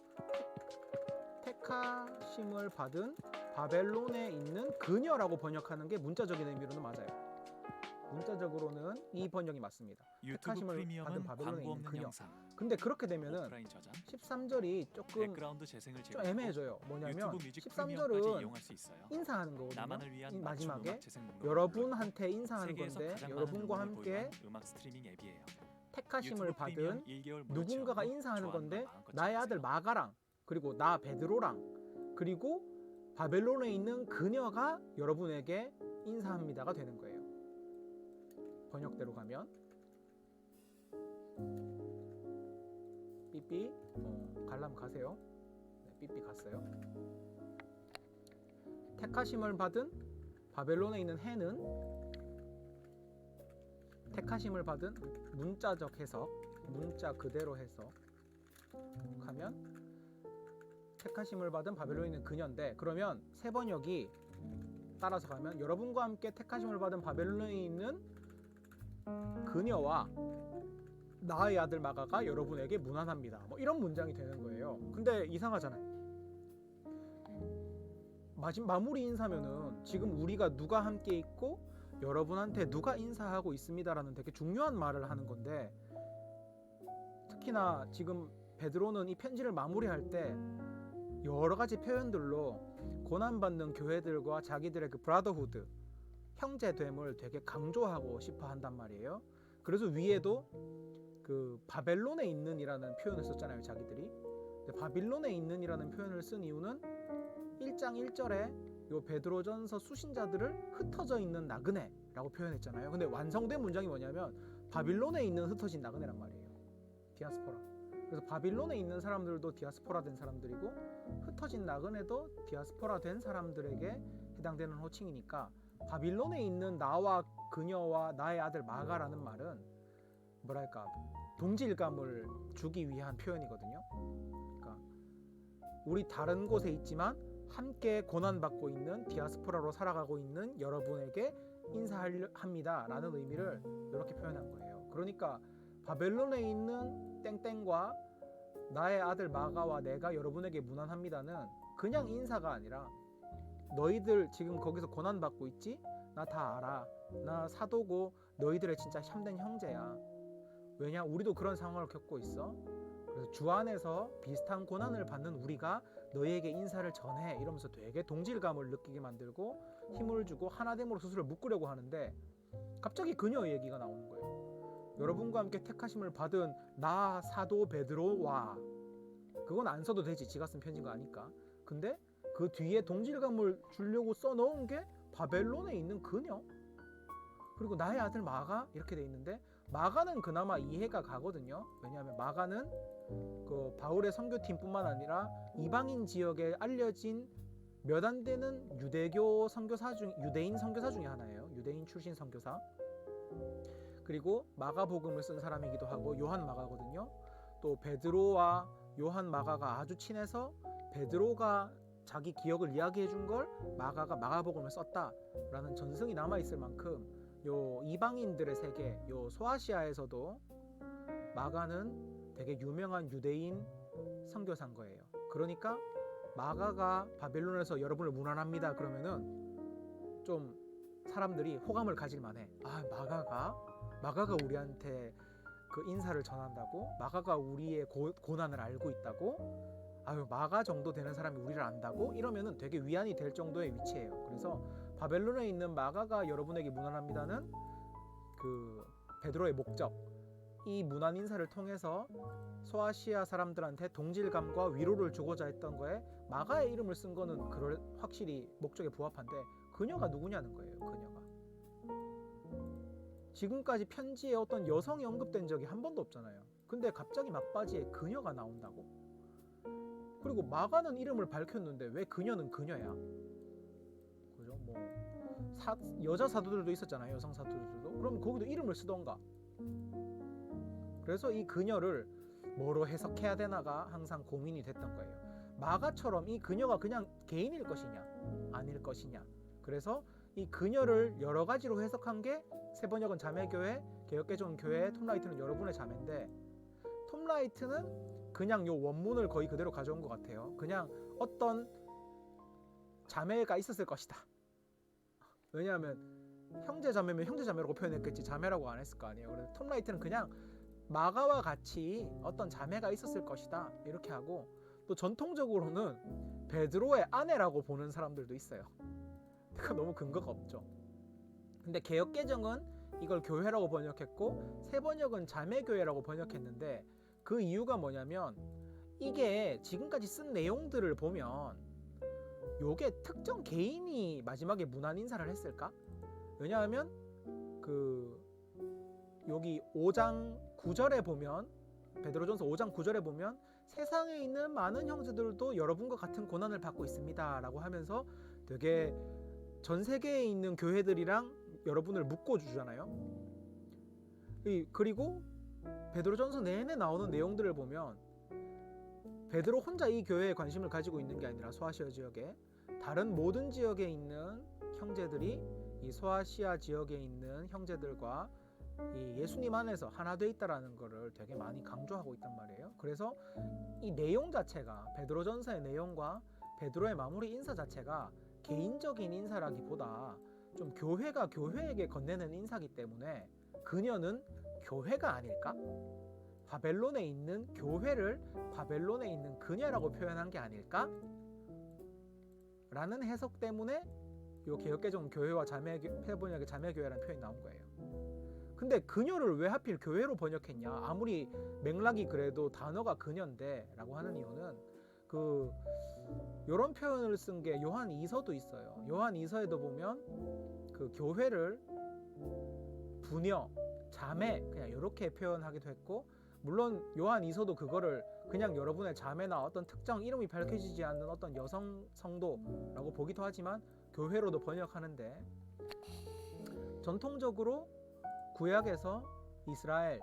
택하심을 받은 바벨론에 있는 그녀라고 번역하는 게 문자적인 의미로는 맞아요. 문자적으로는 이 번역이 맞습니다. 택하심을 받은 바벨론에 있는 그녀. 근데 그렇게 되면은 13절이 조금 좀 애매해져요. 뭐냐면 13절은 인사하는 거거든요. 마지막에 여러분한테 인사하는 건데 여러분과 함께 택하심을 받은 누군가가 인사하는 건데 나의 아들 마가랑 그리고 나 베드로랑 그리고 바벨론에 있는 그녀가 여러분에게 인사합니다가 되는 거예요. 번역대로 가면 삐삐 갈라면 가세요. 네, 삐삐 갔어요. 택하심을 받은 바벨론에 있는 해는 택하심을 받은 문자적 해석, 문자 그대로 해석하면 택하심을 받은 바벨론에 있는 그녀인데 그러면 세 번역이 따라서 가면 여러분과 함께 택하심을 받은 바벨론에 있는 그녀와 나의 아들 마가가 여러분에게 문안합니다. 뭐 이런 문장이 되는 거예요. 근데 이상하잖아요. 마무리 인사면은 지금 우리가 누가 함께 있고 여러분한테 누가 인사하고 있습니다라는 되게 중요한 말을 하는 건데 특히나 지금 베드로는 이 편지를 마무리할 때 여러 가지 표현들로 고난받는 교회들과 자기들의 그 브라더후드 형제됨을 되게 강조하고 싶어 한단 말이에요. 그래서 위에도 그 바벨론에 있는이라는 표현을 썼잖아요, 자기들이. 근데 바빌론에 있는이라는 표현을 쓴 이유는 1장 1절에 요 베드로전서 수신자들을 흩어져 있는 나그네라고 표현했잖아요. 근데 완성된 문장이 뭐냐면 바빌론에 있는 흩어진 나그네란 말이에요. 디아스포라. 그래서 바빌론에 있는 사람들도 디아스포라 된 사람들이고 흩어진 나그네도 디아스포라 된 사람들에게 해당되는 호칭이니까 바빌론에 있는 나와 그녀와 나의 아들 마가라는 말은 뭐랄까 동질감을 주기 위한 표현이거든요. 그러니까 우리 다른 곳에 있지만 함께 고난받고 있는 디아스포라로 살아가고 있는 여러분에게 인사합니다 라는 의미를 이렇게 표현한 거예요. 그러니까 바벨론에 있는 땡땡과 나의 아들 마가와 내가 여러분에게 문안합니다는 그냥 인사가 아니라 너희들 지금 거기서 고난받고 있지? 나 다 알아. 나 사도고 너희들의 진짜 참된 형제야. 왜냐? 우리도 그런 상황을 겪고 있어. 그래서 주 안에서 비슷한 고난을 받는 우리가 너희에게 인사를 전해 이러면서 되게 동질감을 느끼게 만들고 힘을 주고 하나됨으로 스스로를 묶으려고 하는데 갑자기 그녀의 얘기가 나오는 거예요. 여러분과 함께 택하심을 받은 나 사도 베드로와 그건 안 써도 되지. 지가 쓴 편지인 거 아니까. 근데 그 뒤에 동질감을 주려고 써놓은 게 바벨론에 있는 그녀 그리고 나의 아들 마가 이렇게 돼 있는데 마가는 그나마 이해가 가거든요. 왜냐하면 마가는 그 바울의 선교팀뿐만 아니라 이방인 지역에 알려진 몇 안 되는 유대교 선교사 중 유대인 선교사 중에 하나예요. 유대인 출신 선교사. 그리고 마가복음을 쓴 사람이기도 하고 요한 마가거든요. 또 베드로와 요한 마가가 아주 친해서 베드로가 자기 기억을 이야기해 준 걸 마가가 마가복음을 썼다라는 전승이 남아 있을 만큼 요 이방인들의 세계, 요 소아시아에서도 마가는 되게 유명한 유대인 선교사인 거예요. 그러니까 마가가 바벨론에서 여러분을 문안합니다 그러면은 좀 사람들이 호감을 가질 만해. 아, 마가가 우리한테 그 인사를 전한다고? 마가가 우리의 고난을 알고 있다고? 아유 마가 정도 되는 사람이 우리를 안다고? 이러면은 되게 위안이 될 정도의 위치예요. 그래서 바벨론에 있는 마가가 여러분에게 무난합니다는 그 베드로의 목적, 이 무난 인사를 통해서 소아시아 사람들한테 동질감과 위로를 주고자 했던 거에 마가의 이름을 쓴 거는 확실히 목적에 부합한데, 그녀가 누구냐는 거예요. 그녀가 지금까지 편지에 어떤 여성이 언급된 적이 한 번도 없잖아요. 근데 갑자기 막바지에 그녀가 나온다고? 그리고 마가는 이름을 밝혔는데 왜 그녀는 그녀야? 그죠? 뭐 여자 사도들도 있었잖아요. 여성 사도들도. 그럼 거기도 이름을 쓰던가. 그래서 이 그녀를 뭐로 해석해야 되나가 항상 고민이 됐던 거예요. 마가처럼 이 그녀가 그냥 개인일 것이냐 아닐 것이냐. 그래서 이 그녀를 여러 가지로 해석한 게 세번역은 자매교회, 개역개정은 교회, 톰라이트는 여러분의 자매인데, 톰라이트는 그냥 요 원문을 거의 그대로 가져온 것 같아요. 그냥 어떤 자매가 있었을 것이다. 왜냐하면 형제 자매면 형제 자매라고 표현했겠지 자매라고 안 했을 거 아니에요. 그래서 톰라이트는 그냥 마가와 같이 어떤 자매가 있었을 것이다 이렇게 하고, 또 전통적으로는 베드로의 아내라고 보는 사람들도 있어요. 그거 너무 근거가 없죠. 근데 개역개정은 이걸 교회라고 번역했고 세번역은 자매교회라고 번역했는데, 그 이유가 뭐냐면 이게 지금까지 쓴 내용들을 보면 요게 특정 개인이 마지막에 무난 인사를 했을까? 왜냐하면 그 여기 5장 9절에 보면, 베드로전서 5장 9절에 보면 세상에 있는 많은 형제들도 여러분과 같은 고난을 받고 있습니다 라고 하면서 되게 전 세계에 있는 교회들이랑 여러분을 묶어주잖아요. 그리고 베드로전서 내내 나오는 내용들을 보면 베드로 혼자 이 교회에 관심을 가지고 있는 게 아니라 소아시아 지역에 다른 모든 지역에 있는 형제들이 이 소아시아 지역에 있는 형제들과 이 예수님 안에서 하나 돼 있다라는 거를 되게 많이 강조하고 있단 말이에요. 그래서 이 내용 자체가, 베드로전서의 내용과 베드로의 마무리 인사 자체가 개인적인 인사라기보다 좀 교회가 교회에게 건네는 인사기 때문에 그녀는 교회가 아닐까? 바벨론에 있는 교회를 바벨론에 있는 그녀라고 표현한 게 아닐까? 라는 해석 때문에 요 개역개정 교회와 세번역의 자매교회라는 표현이 나온 거예요. 근데 그녀를 왜 하필 교회로 번역했냐? 아무리 맥락이 그래도 단어가 그녀인데 라고 하는 이유는 요런 표현을 쓴 게 요한 2서도 있어요. 요한 2서에도 보면 그 교회를 부녀, 자매 그냥 이렇게 표현하기도 했고, 물론 요한 2서도 그거를 그냥 여러분의 자매나 어떤 특정 이름이 밝혀지지 않는 어떤 여성 성도라고 보기도 하지만 교회로도 번역하는데, 전통적으로 구약에서 이스라엘,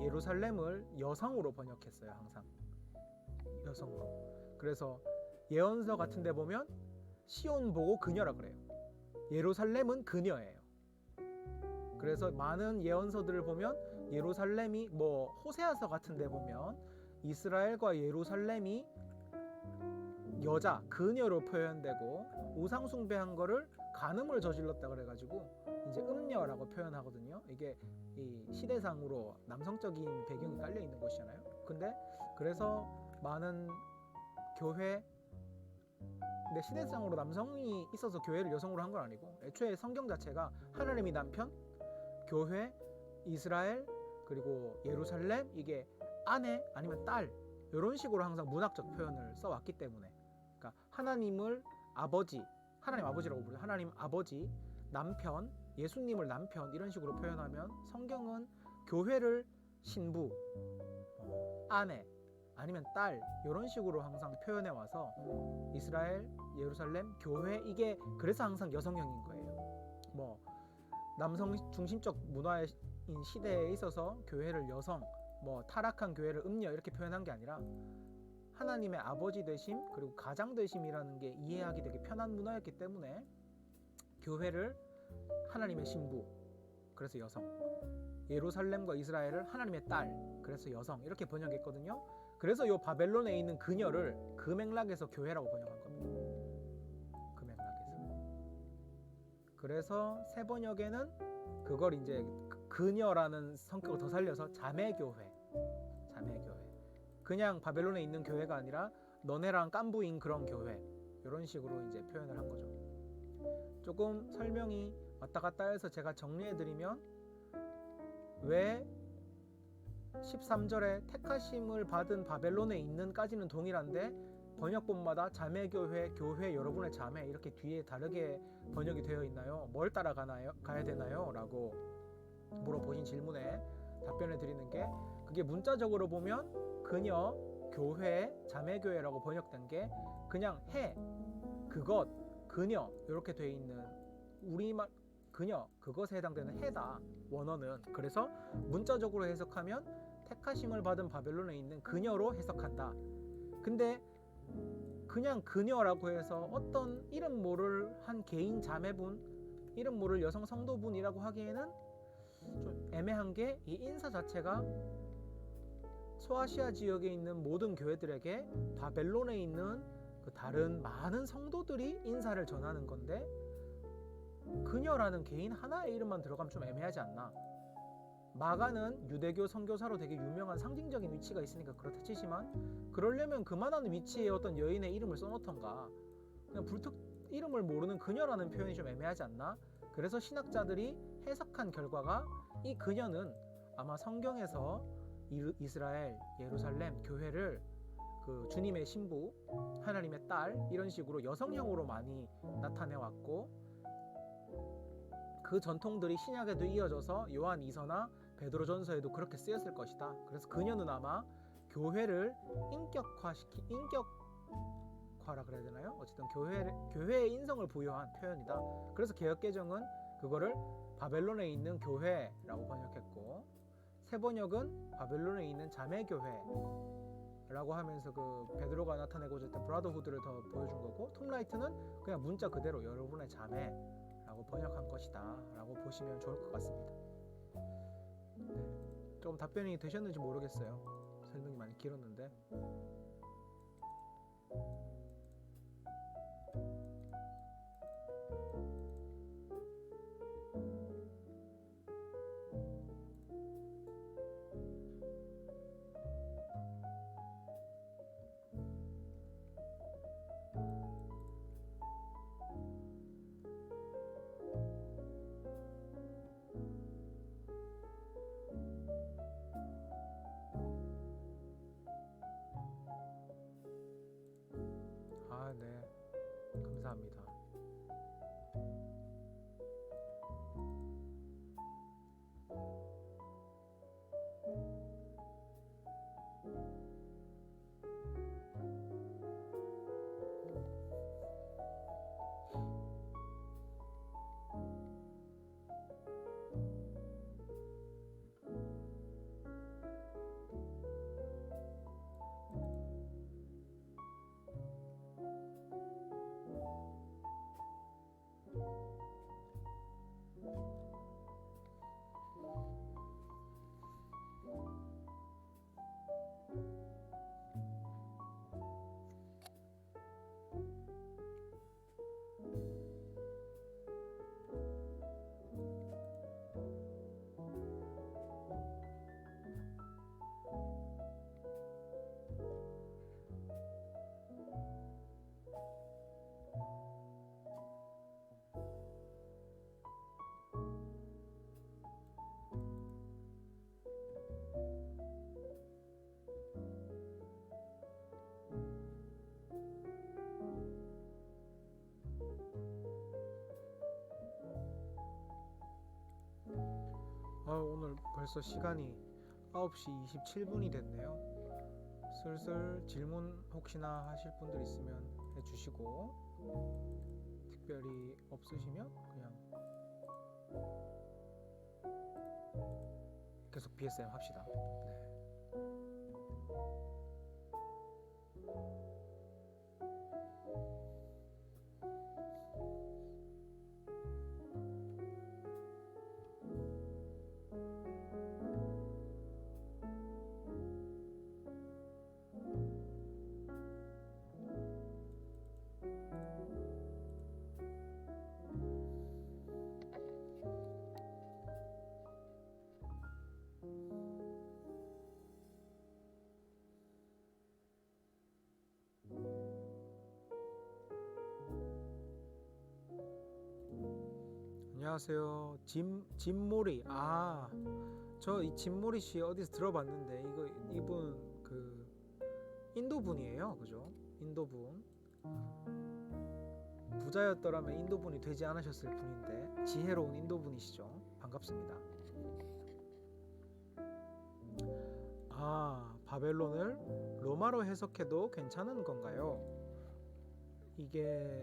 예루살렘을 여성으로 번역했어요. 항상 여성으로. 그래서 예언서 같은 데 보면 시온 보고 그녀라 그래요. 예루살렘은 그녀예요. 그래서 많은 예언서들을 보면 예루살렘이, 뭐 호세아서 같은 데 보면 이스라엘과 예루살렘이 여자, 그녀로 표현되고 우상 숭배한 거를 간음을 저질렀다 그래가지고 이제 음녀라고 표현하거든요. 이게 이 시대상으로 남성적인 배경이 깔려 있는 곳이잖아요. 근데 그래서 많은 교회, 근데 시대상으로 남성이 있어서 교회를 여성으로 한 건 아니고, 애초에 성경 자체가 하나님이 남편, 교회, 이스라엘, 그리고 예루살렘, 이게 아내 아니면 딸 이런 식으로 항상 문학적 표현을 써왔기 때문에, 그러니까 하나님을 아버지, 하나님 아버지라고 부르죠. 하나님 아버지, 남편, 예수님을 남편 이런 식으로 표현하면 성경은 교회를 신부, 아내 아니면 딸 이런 식으로 항상 표현해 와서 이스라엘, 예루살렘, 교회, 이게 그래서 항상 여성형인 거예요. 뭐 남성 중심적 문화인 시대에 있어서 교회를 여성, 뭐 타락한 교회를 음녀 이렇게 표현한 게 아니라 하나님의 아버지 되심 그리고 가장 되심이라는 게 이해하기 되게 편한 문화였기 때문에 교회를 하나님의 신부, 그래서 여성, 예루살렘과 이스라엘을 하나님의 딸, 그래서 여성 이렇게 번역했거든요. 그래서 요 바벨론에 있는 그녀를 그 맥락에서 교회라고 번역한 겁니다. 그 맥락에서. 그래서 세 번역에는 그걸 이제 그녀라는 성격을 더 살려서 자매교회. 그냥 바벨론에 있는 교회가 아니라 너네랑 깐부인 그런 교회, 이런 식으로 이제 표현을 한 거죠. 조금 설명이 왔다 갔다 해서 제가 정리해드리면, 왜 13절에 택하심을 받은 바벨론에 있는까지는 동일한데 번역본마다 자매교회, 교회 여러분의 자매, 이렇게 뒤에 다르게 번역이 되어 있나요? 뭘 가야 되나요? 라고 물어보신 질문에 답변을 드리는 게, 그게 문자적으로 보면 그녀, 교회, 자매교회라고 번역된 게 그냥 해, 그것, 그녀 이렇게 되어 있는, 우리말 그녀, 그것에 해당되는 해다, 원어는. 그래서 문자적으로 해석하면 택하심을 받은 바벨론에 있는 그녀로 해석한다. 근데 그냥 그녀라고 해서 어떤 이름 모를 한 개인 자매분, 이름 모를 여성 성도분이라고 하기에는 좀 애매한 게, 이 인사 자체가 소아시아 지역에 있는 모든 교회들에게 바벨론에 있는 그 다른 많은 성도들이 인사를 전하는 건데, 그녀라는 개인 하나의 이름만 들어가면 좀 애매하지 않나. 마가는 유대교 선교사로 되게 유명한 상징적인 위치가 있으니까 그렇다 치지만, 그러려면 그만한 위치에 어떤 여인의 이름을 써놓던가, 그냥 불특 이름을 모르는 그녀라는 표현이 좀 애매하지 않나. 그래서 신학자들이 해석한 결과가, 이 그녀는 아마 성경에서 이스라엘, 예루살렘 교회를 그 주님의 신부, 하나님의 딸, 이런 식으로 여성형으로 많이 나타내 왔고, 그 전통들이 신약에도 이어져서 요한 2서나 베드로 전서에도 그렇게 쓰였을 것이다. 그래서 그녀는 아마 교회를 인격화라 그래야 되나요? 어쨌든 교회의 인성을 부여한 표현이다. 그래서 개역개정은 그거를 바벨론에 있는 교회라고 번역했고, 새번역은 바벨론에 있는 자매교회라고 하면서 그 베드로가 나타내고자 했던 브라더후드를 더 보여준 거고, 톰라이트는 그냥 문자 그대로 여러분의 자매라고 번역한 것이다 라고 보시면 좋을 것 같습니다. 네, 조금 답변이 되셨는지 모르겠어요. 설명이 많이 길었는데. 아, 네. 감사합니다. 오늘 벌써 시간이 9시 27분이 됐네요. 슬슬 질문 혹시나 하실 분들 있으면 해주시고, 특별히 없으시면 그냥 계속 BSM 합시다. 네. 안녕하세요. 짐모리. 저 이 짐모리 씨 어디서 들어봤는데 이분 그 인도 분이에요, 그죠? 인도 분. 부자였더라면 인도 분이 되지 않으셨을 분인데 지혜로운 인도 분이시죠. 반갑습니다. 바벨론을 로마로 해석해도 괜찮은 건가요? 이게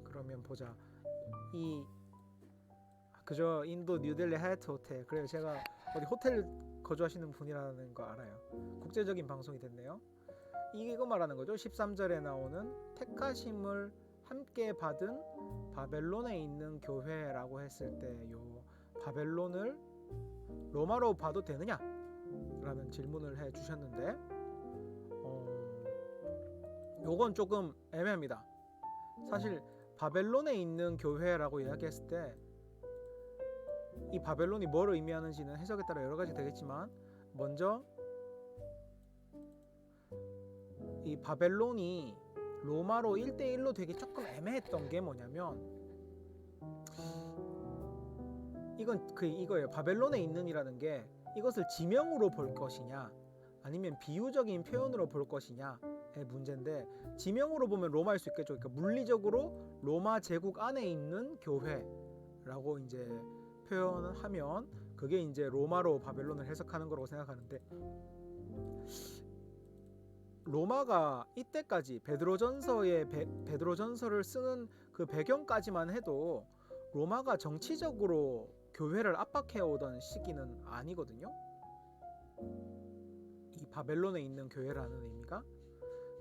그러면 보자. 그저 인도 뉴델리 하얏트 호텔. 그래요. 제가 어디 호텔 거주하시는 분이라는 거 알아요. 국제적인 방송이 됐네요. 이거 말하는 거죠. 13절에 나오는 택하심을 함께 받은 바벨론에 있는 교회라고 했을 때 요 바벨론을 로마로 봐도 되느냐? 라는 질문을 해 주셨는데 요건 조금 애매합니다. 사실 바벨론에 있는 교회라고 이야기했을 때 이 바벨론이 뭘 의미하는지는 해석에 따라 여러 가지 되겠지만, 먼저 이 바벨론이 로마로 1대1로 되기 조금 애매했던 게 뭐냐면, 이거예요. 바벨론에 있는이라는 게 이것을 지명으로 볼 것이냐 아니면 비유적인 표현으로 볼 것이냐의 문제인데, 지명으로 보면 로마일 수 있겠죠. 그러니까 물리적으로 로마 제국 안에 있는 교회라고 이제 표현을 하면 그게 이제 로마로 바벨론을 해석하는 거라고 생각하는데, 로마가 이때까지 베드로전서를 쓰는 그 배경까지만 해도 로마가 정치적으로 교회를 압박해 오던 시기는 아니거든요. 이 바벨론에 있는 교회라는 의미가.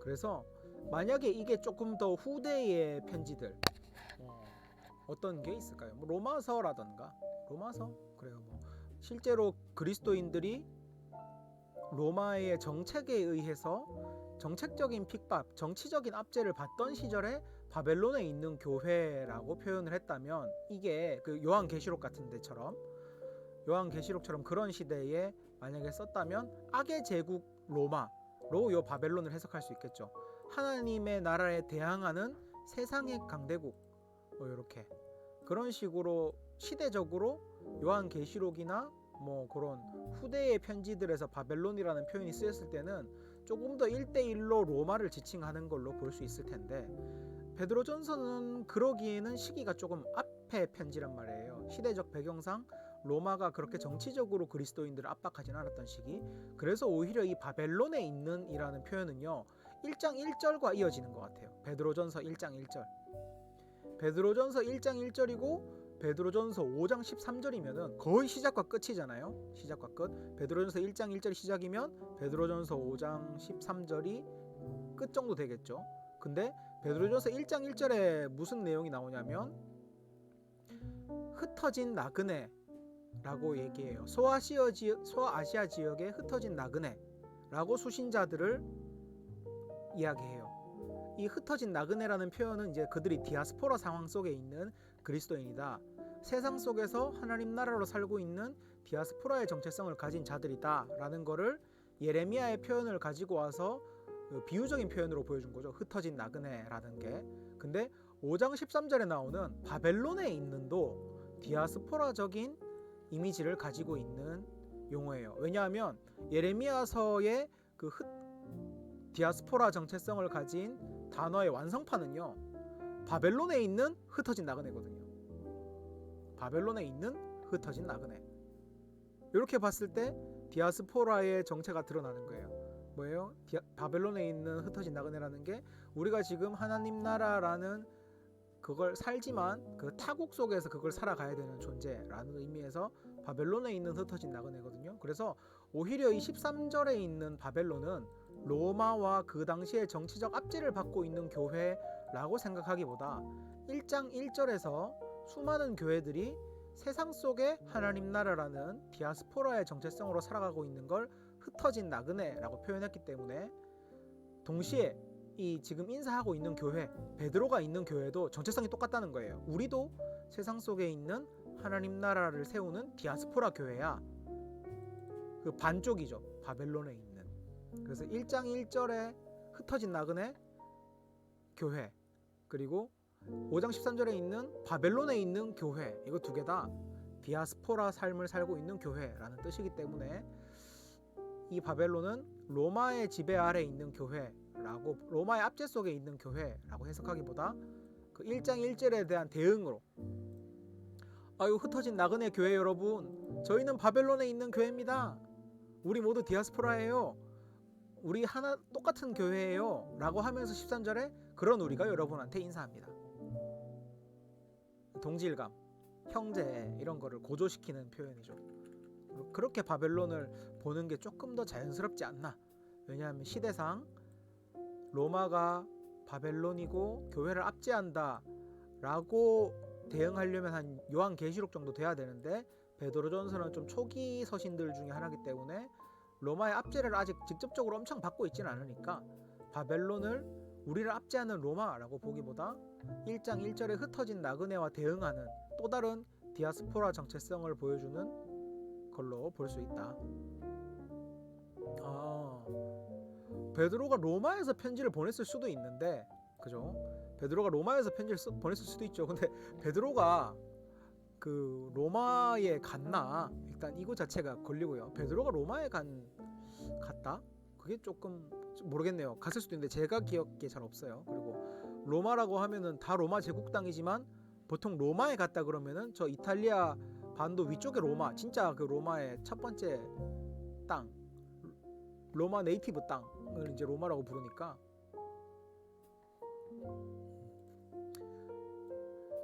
그래서 만약에 이게 조금 더 후대의 편지들, 어떤 게 있을까요? 뭐 로마서라던가. 로마서? 그래요. 뭐 실제로 그리스도인들이 로마의 정책에 의해서 정책적인 핍박, 정치적인 압제를 받던 시절에 바벨론에 있는 교회라고 표현을 했다면, 이게 그 요한계시록 같은 데처럼, 요한계시록처럼 그런 시대에 만약에 썼다면 악의 제국 로마로 요 바벨론을 해석할 수 있겠죠. 하나님의 나라에 대항하는 세상의 강대국, 이렇게 그런 식으로 시대적으로 요한계시록이나 뭐 그런 후대의 편지들에서 바벨론이라는 표현이 쓰였을 때는 조금 더 1대1로 로마를 지칭하는 걸로 볼 수 있을 텐데, 베드로전서는 그러기에는 시기가 조금 앞의 편지란 말이에요. 시대적 배경상 로마가 그렇게 정치적으로 그리스도인들을 압박하진 않았던 시기. 그래서 오히려 이 바벨론에 있는 이라는 표현은요 1장 1절과 이어지는 것 같아요. 베드로전서 1장 1절. 베드로전서 1장 1절이고 베드로전서 5장 13절이면은 거의 시작과 끝이잖아요. 시작과 끝. 베드로전서 1장 1절이 시작이면 베드로전서 5장 13절이 끝 정도 되겠죠. 근데 베드로전서 1장 1절에 무슨 내용이 나오냐면 흩어진 나그네라고 얘기해요. 소아시아 지역에 흩어진 나그네라고 수신자들을 이야기해요. 이 흩어진 나그네라는 표현은 이제 그들이 디아스포라 상황 속에 있는 그리스도인이다. 세상 속에서 하나님 나라로 살고 있는 디아스포라의 정체성을 가진 자들이다 라는 거를 예레미야의 표현을 가지고 와서 비유적인 표현으로 보여준 거죠. 흩어진 나그네라는 게. 근데 5장 13절에 나오는 바벨론에 있는도 디아스포라적인 이미지를 가지고 있는 용어예요. 왜냐하면 예레미야서의 그 디아스포라 정체성을 가진 단어의 완성판은요 바벨론에 있는 흩어진 나그네거든요. 바벨론에 있는 흩어진 나그네. 이렇게 봤을 때 디아스포라의 정체가 드러나는 거예요. 뭐예요? 바벨론에 있는 흩어진 나그네라는 게 우리가 지금 하나님 나라라는 그걸 살지만 그 타국 속에서 그걸 살아가야 되는 존재라는 의미에서 바벨론에 있는 흩어진 나그네거든요. 그래서 오히려 이 13절에 있는 바벨론은 로마와 그 당시에 정치적 압제를 받고 있는 교회라고 생각하기보다 1장 1절에서 수많은 교회들이 세상 속에 하나님 나라라는 디아스포라의 정체성으로 살아가고 있는 걸 흩어진 나그네라고 표현했기 때문에, 동시에 이 지금 인사하고 있는 교회, 베드로가 있는 교회도 정체성이 똑같다는 거예요. 우리도 세상 속에 있는 하나님 나라를 세우는 디아스포라 교회야. 그 반쪽이죠. 바벨론에 있는. 그래서 1장 1절에 흩어진 나그네 교회, 그리고 5장 13절에 있는 바벨론에 있는 교회, 이거 두 개 다 디아스포라 삶을 살고 있는 교회라는 뜻이기 때문에 이 바벨론은 로마의 지배 아래 있는 교회라고, 로마의 압제 속에 있는 교회라고 해석하기보다 그 1장 1절에 대한 대응으로, 아유 흩어진 나그네 교회 여러분, 저희는 바벨론에 있는 교회입니다. 우리 모두 디아스포라예요. 우리 하나 똑같은 교회예요 라고 하면서 13절에 그런 우리가 여러분한테 인사합니다. 동질감, 형제 이런 거를 고조시키는 표현이죠. 그렇게 바벨론을 보는 게 조금 더 자연스럽지 않나. 왜냐하면 시대상 로마가 바벨론이고 교회를 압제한다 라고 대응하려면 한 요한계시록 정도 돼야 되는데, 베드로전서는 좀 초기 서신들 중에 하나이기 때문에 로마의 압제를 아직 직접적으로 엄청 받고 있지는 않으니까 바벨론을 우리를 압제하는 로마라고 보기보다 1장 1절에 흩어진 나그네와 대응하는 또 다른 디아스포라 정체성을 보여주는 걸로 볼 수 있다. 베드로가 로마에서 편지를 보냈을 수도 있는데, 그죠? 베드로가 로마에서 편지를 보냈을 수도 있죠. 근데 베드로가 그 로마에 갔나? 일단 이거 자체가 걸리고요. 베드로가 로마에 갔다? 그게 조금 모르겠네요. 갔을 수도 있는데 제가 기억에 잘 없어요. 그리고 로마라고 하면은 다 로마 제국 땅이지만 보통 로마에 갔다 그러면은 저 이탈리아 반도 위쪽의 로마, 진짜 그 로마의 첫 번째 땅, 로마 네이티브 땅을 이제 로마라고 부르니까,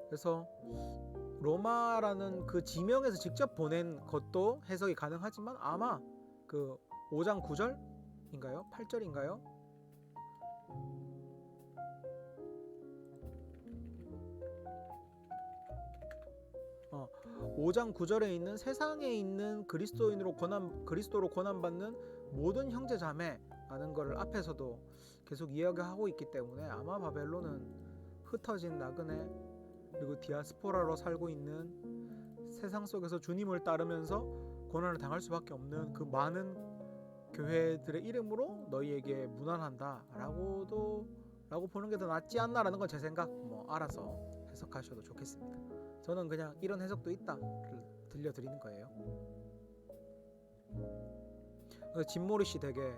그래서 로마라는 그 지명에서 직접 보낸 것도 해석이 가능하지만 아마 그 5장 9절인가요? 8절인가요? 5장 9절에 있는 세상에 있는 그리스도로 고난받는 모든 형제 자매라는 것을 앞에서도 계속 이야기하고 있기 때문에 아마 바벨론은 흩어진 나그네 그리고 디아스포라로 살고 있는 세상 속에서 주님을 따르면서 고난을 당할 수밖에 없는 그 많은 교회들의 이름으로 너희에게 문안한다 라고 보는 게 더 낫지 않나라는 건 제 생각, 알아서 해석하셔도 좋겠습니다. 저는 그냥 이런 해석도 있다를 들려드리는 거예요. 진모리 씨 되게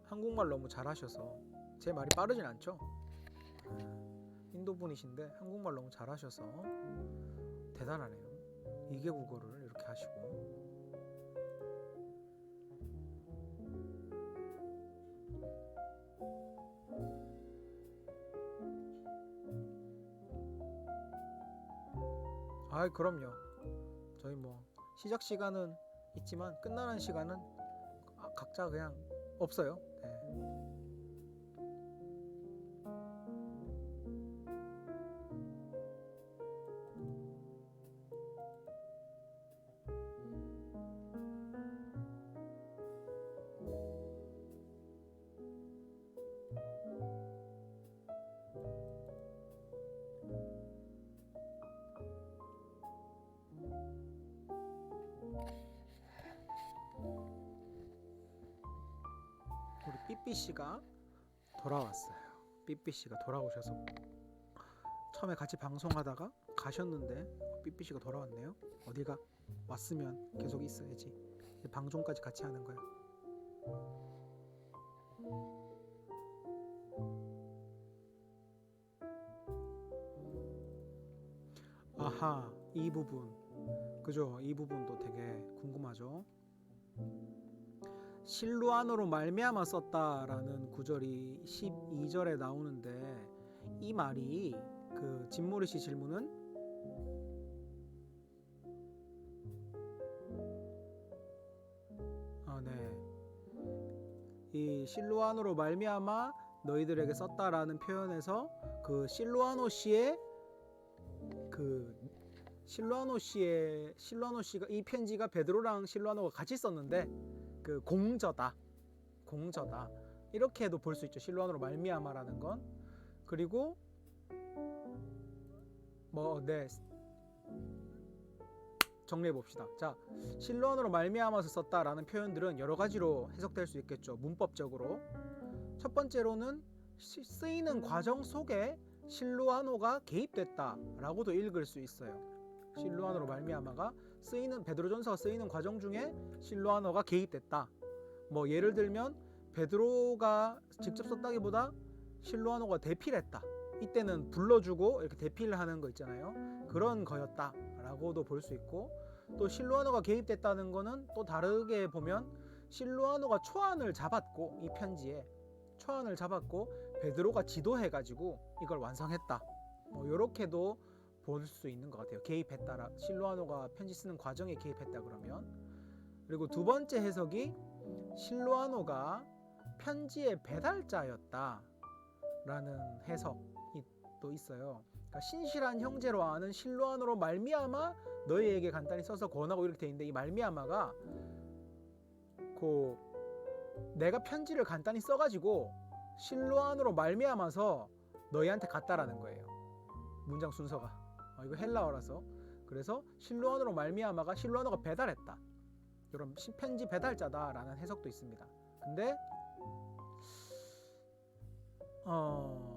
한국말 너무 잘하셔서, 제 말이 빠르진 않죠? 인도 분이신데 한국말 너무 잘하셔서 대단하네요. 2개 국어를 이렇게 하시고. 그럼요. 저희 시작 시간은 있지만 끝나는 시간은 각자 그냥 없어요. 네. 우리 삐삐씨가 돌아왔어요. 삐삐씨가 돌아오셔서 처음에 같이 방송하다가 가셨는데 삐삐씨가 돌아왔네요. 어디가 왔으면 계속 있어야지. 방송까지 같이 하는 거야. 아하, 이 부분, 그죠? 이 부분도 되게 궁금하죠. 실루안으로 말미암아 썼다라는 구절이 12절에 나오는데, 이 말이 그 진모리 씨 질문은 이 실루안으로 말미암아 너희들에게 썼다라는 표현에서 그 실루아노 씨가 이 편지가 베드로랑 실루아노가 같이 썼는데 그 공저다 이렇게도 볼 수 있죠. 실루안으로 말미암아라는 건. 그리고 정리해 봅시다. 자, 실루안으로 말미암아서 썼다라는 표현들은 여러 가지로 해석될 수 있겠죠. 문법적으로 첫 번째로는 쓰이는 과정 속에 실루아노가 개입됐다라고도 읽을 수 있어요. 실루아노로 말미암아가 쓰이는 베드로전서가 쓰이는 과정 중에 실루아노가 개입됐다. 뭐 예를 들면 베드로가 직접 썼다기보다 실루아노가 대필했다. 이때는 불러주고 이렇게 대필하는 거 있잖아요. 그런 거였다라고도 볼 수 있고, 또 실루아노가 개입됐다는 거는 또 다르게 보면 실루아노가 초안을 잡았고, 이 편지에 초안을 잡았고 베드로가 지도해가지고 이걸 완성했다. 뭐 이렇게도 볼 수 있는 것 같아요. 개입했다라, 실루아노가 편지 쓰는 과정에 개입했다 그러면. 그리고 두 번째 해석이 실루아노가 편지의 배달자였다 라는 해석이 또 있어요. 그러니까 신실한 형제로 아는 실루아노로 말미암아 너희에게 간단히 써서 권하고 이렇게 돼 있는데, 이 말미암아가 내가 편지를 간단히 써가지고 실루아노로 말미암아서 너희한테 갔다라는 거예요. 문장 순서가 이거 헬라어라서. 그래서 실루아노로 말미암아가 실루아노가 배달했다, 이런 편지 배달자다라는 해석도 있습니다. 근데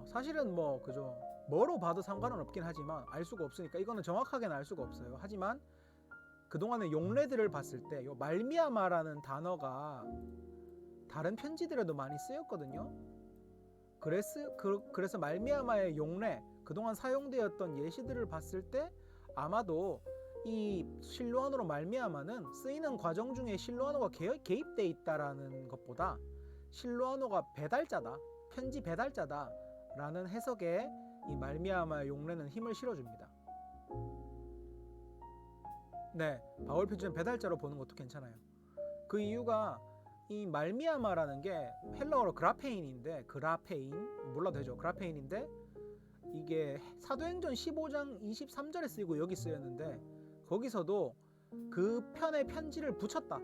사실은 뭐 그죠, 뭐로 봐도 상관은 없긴 하지만 알 수가 없으니까 이거는 정확하게는 알 수가 없어요. 하지만 그동안의 용례들을 봤을 때 요 말미암아라는 단어가 다른 편지들에도 많이 쓰였거든요. 그래서 말미암아의 용례, 그동안 사용되었던 예시들을 봤을 때 아마도 이 실루아노로 말미암아는 쓰이는 과정 중에 실루아노가 개입돼 있다라는 것보다 실루아노가 배달자다, 편지 배달자다 라는 해석에 이 말미암아의 용례는 힘을 실어줍니다. 네, 바울 표준은 배달자로 보는 것도 괜찮아요. 그 이유가 이 말미암아라는 게 헬라어로 그라페인인데, 그라페인 몰라도 되죠. 그라페인인데 이게 사도행전 15장 23절에 쓰이고 여기 쓰였는데, 거기서도 그 편에 편지를 붙였다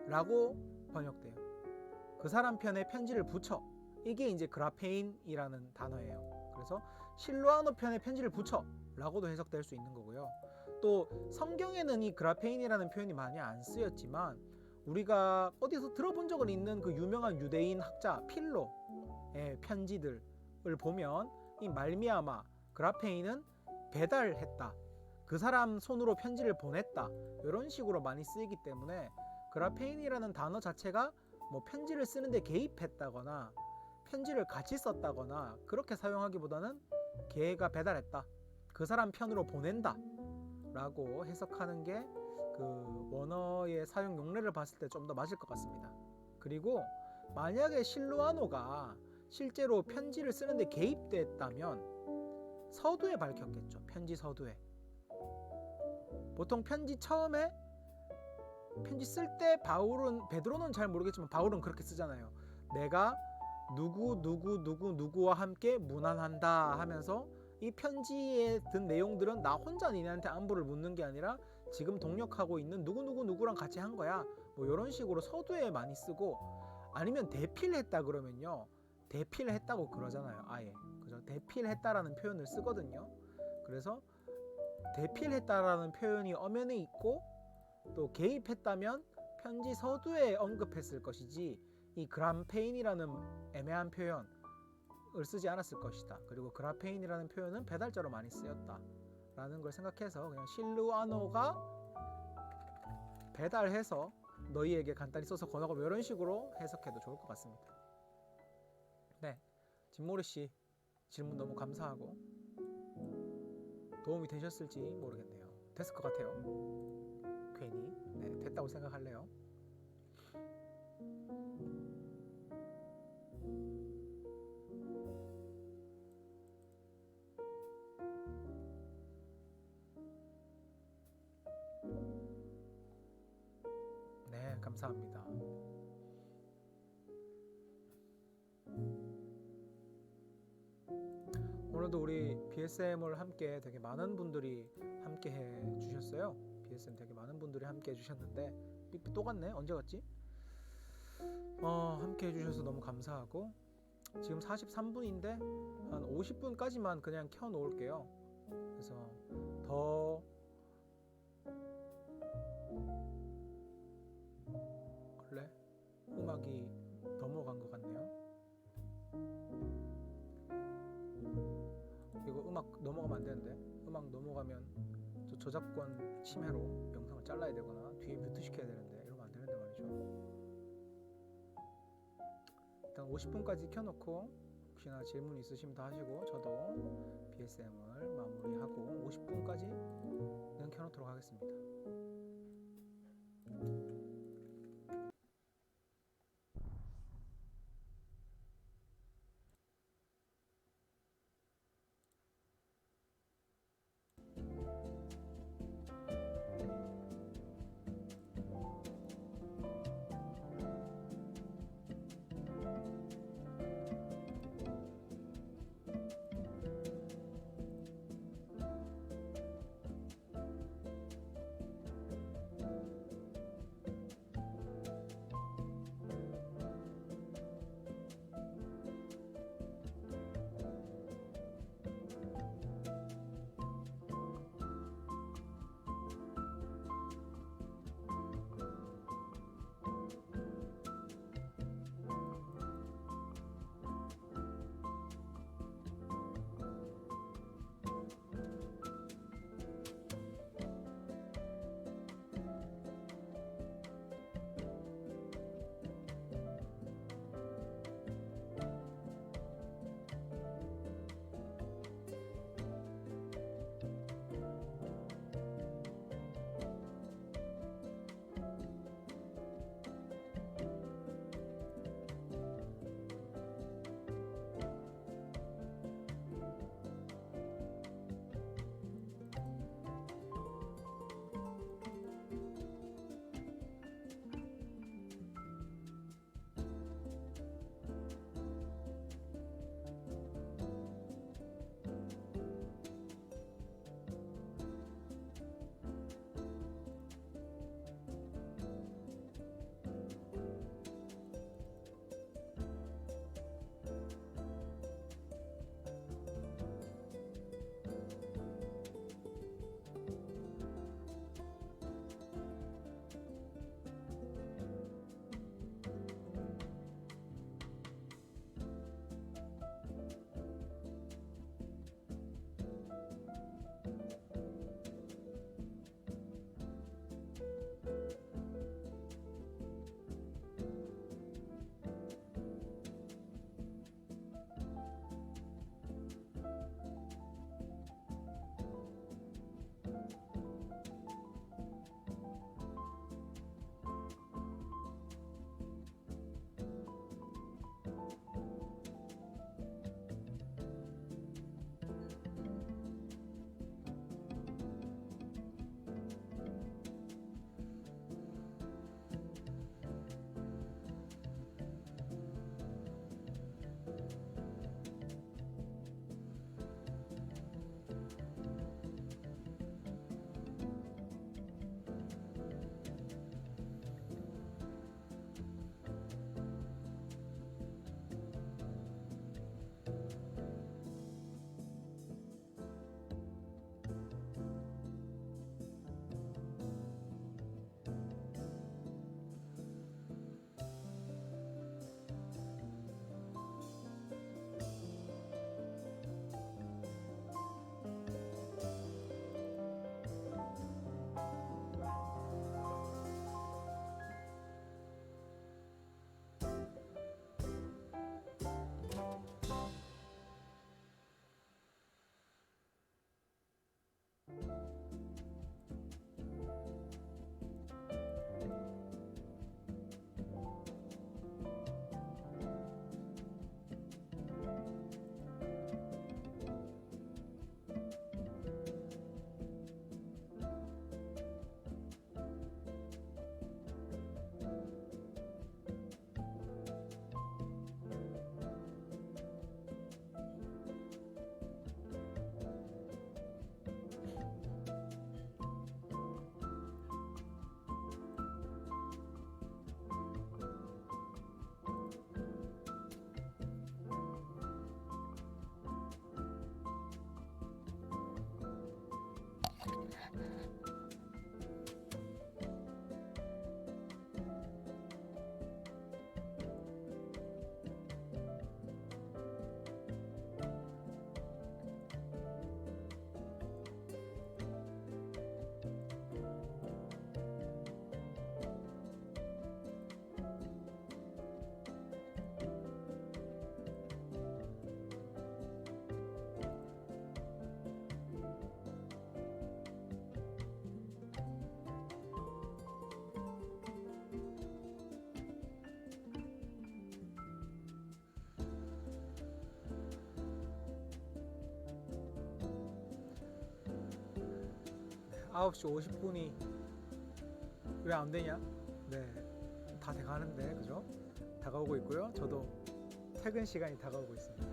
라고 번역돼요. 그 사람 편에 편지를 붙여, 이게 이제 그라페인이라는 단어예요. 그래서 실루아노 편에 편지를 붙여 라고도 해석될 수 있는 거고요. 또 성경에는 이 그라페인이라는 표현이 많이 안 쓰였지만 우리가 어디서 들어본 적은 있는 그 유명한 유대인 학자 필로의 편지들을 보면 이 말미암아, 그라페인은 배달했다, 그 사람 손으로 편지를 보냈다, 이런 식으로 많이 쓰이기 때문에 그라페인이라는 단어 자체가 뭐 편지를 쓰는데 개입했다거나 편지를 같이 썼다거나 그렇게 사용하기보다는 걔가 배달했다, 그 사람 편으로 보낸다 라고 해석하는 게 그 원어의 사용 용례를 봤을 때 좀 더 맞을 것 같습니다. 그리고 만약에 실루아노가 실제로 편지를 쓰는데 개입됐다면 서두에 밝혔겠죠. 편지 서두에. 보통 편지 처음에 편지 쓸 때 베드로는 잘 모르겠지만 바울은 그렇게 쓰잖아요. 내가 누구와 함께 문안한다 하면서 이 편지에 든 내용들은 나 혼자 니네한테 안부를 묻는 게 아니라 지금 동역하고 있는 누구랑 같이 한 거야, 뭐 이런 식으로 서두에 많이 쓰고, 아니면 대필했다 그러면요, 대필했다고 그러잖아요. 아예 그죠, 대필했다라는 표현을 쓰거든요. 그래서 대필했다라는 표현이 엄연히 있고, 또 개입했다면 편지 서두에 언급했을 것이지 이 그라페인이라는 애매한 표현을 쓰지 않았을 것이다. 그리고 그라페인이라는 표현은 배달자로 많이 쓰였다 라는 걸 생각해서 그냥 실루아노가 배달해서 너희에게 간단히 써서 권하고, 이런 식으로 해석해도 좋을 것 같습니다. 네, 진모리씨 질문 너무 감사하고 도움이 되셨을지 모르겠네요. 됐을 것 같아요. 괜히 됐다고 생각할래요. 네, 감사합니다. 오늘도 우리 BSM을 함께 되게 많은 분들이 함께 해 주셨어요. BSM 되게 많은 분들이 함께 해 주셨는데 또 갔네? 언제 갔지? 함께 해 주셔서 너무 감사하고, 지금 43분인데 한 50분까지만 그냥 켜 놓을게요. 그래서 더 원래 음악이 넘어간 것 같네요. 음악 넘어가면 안 되는데, 음악 넘어가면 저 저작권 침해로 영상을 잘라야 되거나 뒤에 뮤트 시켜야 되는데 이러면 안 되는데 말이죠. 일단 50분까지 켜놓고 혹시나 질문 있으시면 다 하시고 저도 BSM을 마무리하고 50분까지는 켜놓도록 하겠습니다. 9시 50분이 왜 안 되냐? 네, 다 돼가는데 그죠? 다가오고 있고요. 저도 퇴근 시간이 다가오고 있습니다.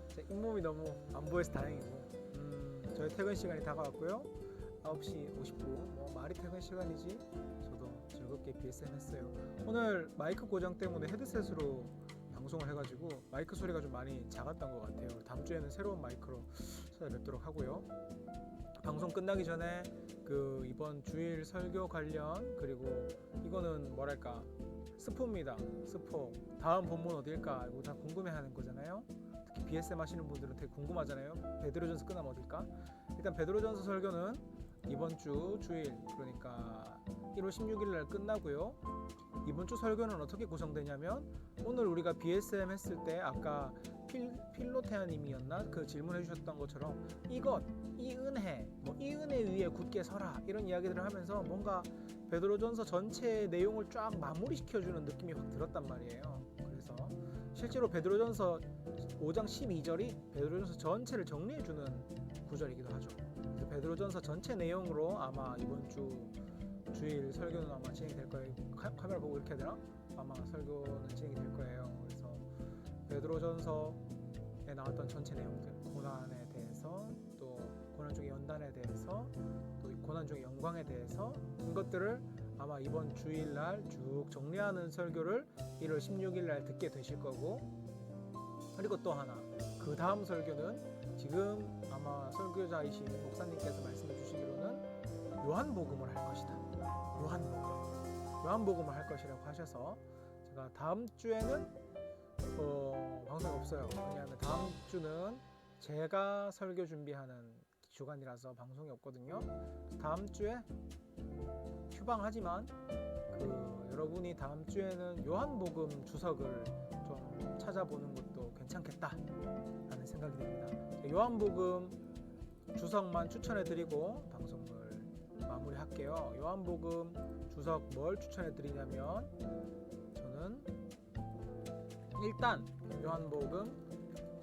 제 잇몸이 너무 안 보여서 다행이고, 저희 퇴근 시간이 다가왔고요. 9시 50분, 뭐 말이 퇴근 시간이지. 저도 즐겁게 BSM 했어요. 오늘 마이크 고장 때문에 헤드셋으로 방송을 해가지고 마이크 소리가 좀 많이 작았던 것 같아요. 다음 주에는 새로운 마이크로 찾아뵙도록 하고요. 방송 끝나기 전에 그 이번 주일 설교 관련, 그리고 이거는 뭐랄까 스포입니다. 스포. 다음 본문 어딜까? 이거 다 궁금해하는 거잖아요. 특히 BSM 하시는 분들은 되게 궁금하잖아요. 베드로전서 끝나면 어딜까? 일단 베드로전서 설교는 이번 주 주일, 그러니까 1월 16일 날 끝나고요. 이번 주 설교는 어떻게 구성되냐면, 오늘 우리가 BSM 했을 때 아까 필로테아님이었나? 그 질문해 주셨던 것처럼 이것, 이 은혜, 뭐 이 은혜 위에 굳게 서라, 이런 이야기들을 하면서 뭔가 베드로전서 전체 내용을 쫙 마무리시켜주는 느낌이 확 들었단 말이에요. 그래서 실제로 베드로전서 5장 12절이 베드로전서 전체를 정리해주는 구절이기도 하죠. 그래서 베드로전서 전체 내용으로 아마 이번 주 주일 설교는 아마 진행될 거예요. 카메라 보고 이렇게 해야 되나? 아마 설교는 진행이 될 거예요. 그래서 베드로전서에 나왔던 전체 내용들, 고난에 대해서, 또 고난 중의 연단에 대해서, 또 고난 중의 영광에 대해서, 이것들을 아마 이번 주일날 쭉 정리하는 설교를 1월 16일날 듣게 되실 거고, 그리고 또 하나, 그 다음 설교는 지금 아마 설교자이신 목사님께서 말씀해 주시기로는 요한복음을 할 것이다. 요한복음을 할 것이라고 하셔서, 제가 다음 주에는 방송이 없어요. 왜냐하면 다음 주는 제가 설교 준비하는 주간이라서 방송이 없거든요. 다음 주에 휴방하지만 여러분이 다음 주에는 요한복음 주석을 좀 찾아보는 것도 괜찮겠다라는 생각이 듭니다. 요한복음 주석만 추천해드리고 방송을 마무리할게요. 요한복음 주석 뭘 추천해드리냐면, 저는 일단 요한복음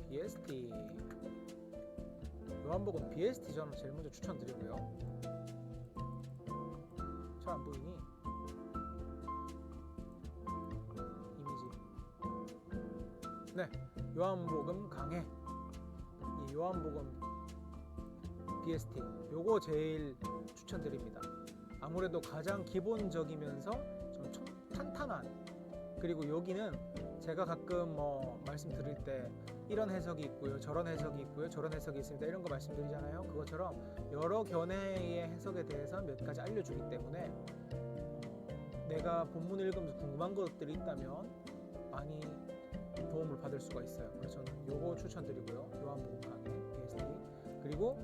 BST, 요한복음 BST 저는 제일 먼저 추천드리고요. 잘 안 보이니? 이미지. 네, 요한복음 강해. 이 요한복음 BST 요거 제일 추천드립니다. 아무래도 가장 기본적이면서 좀 탄탄한, 그리고 여기는 제가 가끔 뭐 말씀드릴 때 이런 해석이 있고요, 저런 해석이 있고요, 저런 해석이 있습니다, 이런 거 말씀드리잖아요. 그것처럼 여러 견해의 해석에 대해서 몇 가지 알려주기 때문에 내가 본문을 읽으면서 궁금한 것들이 있다면 많이 도움을 받을 수가 있어요. 그래서 저는 요거 추천드리고요. 요한복음 강의 BST. 그리고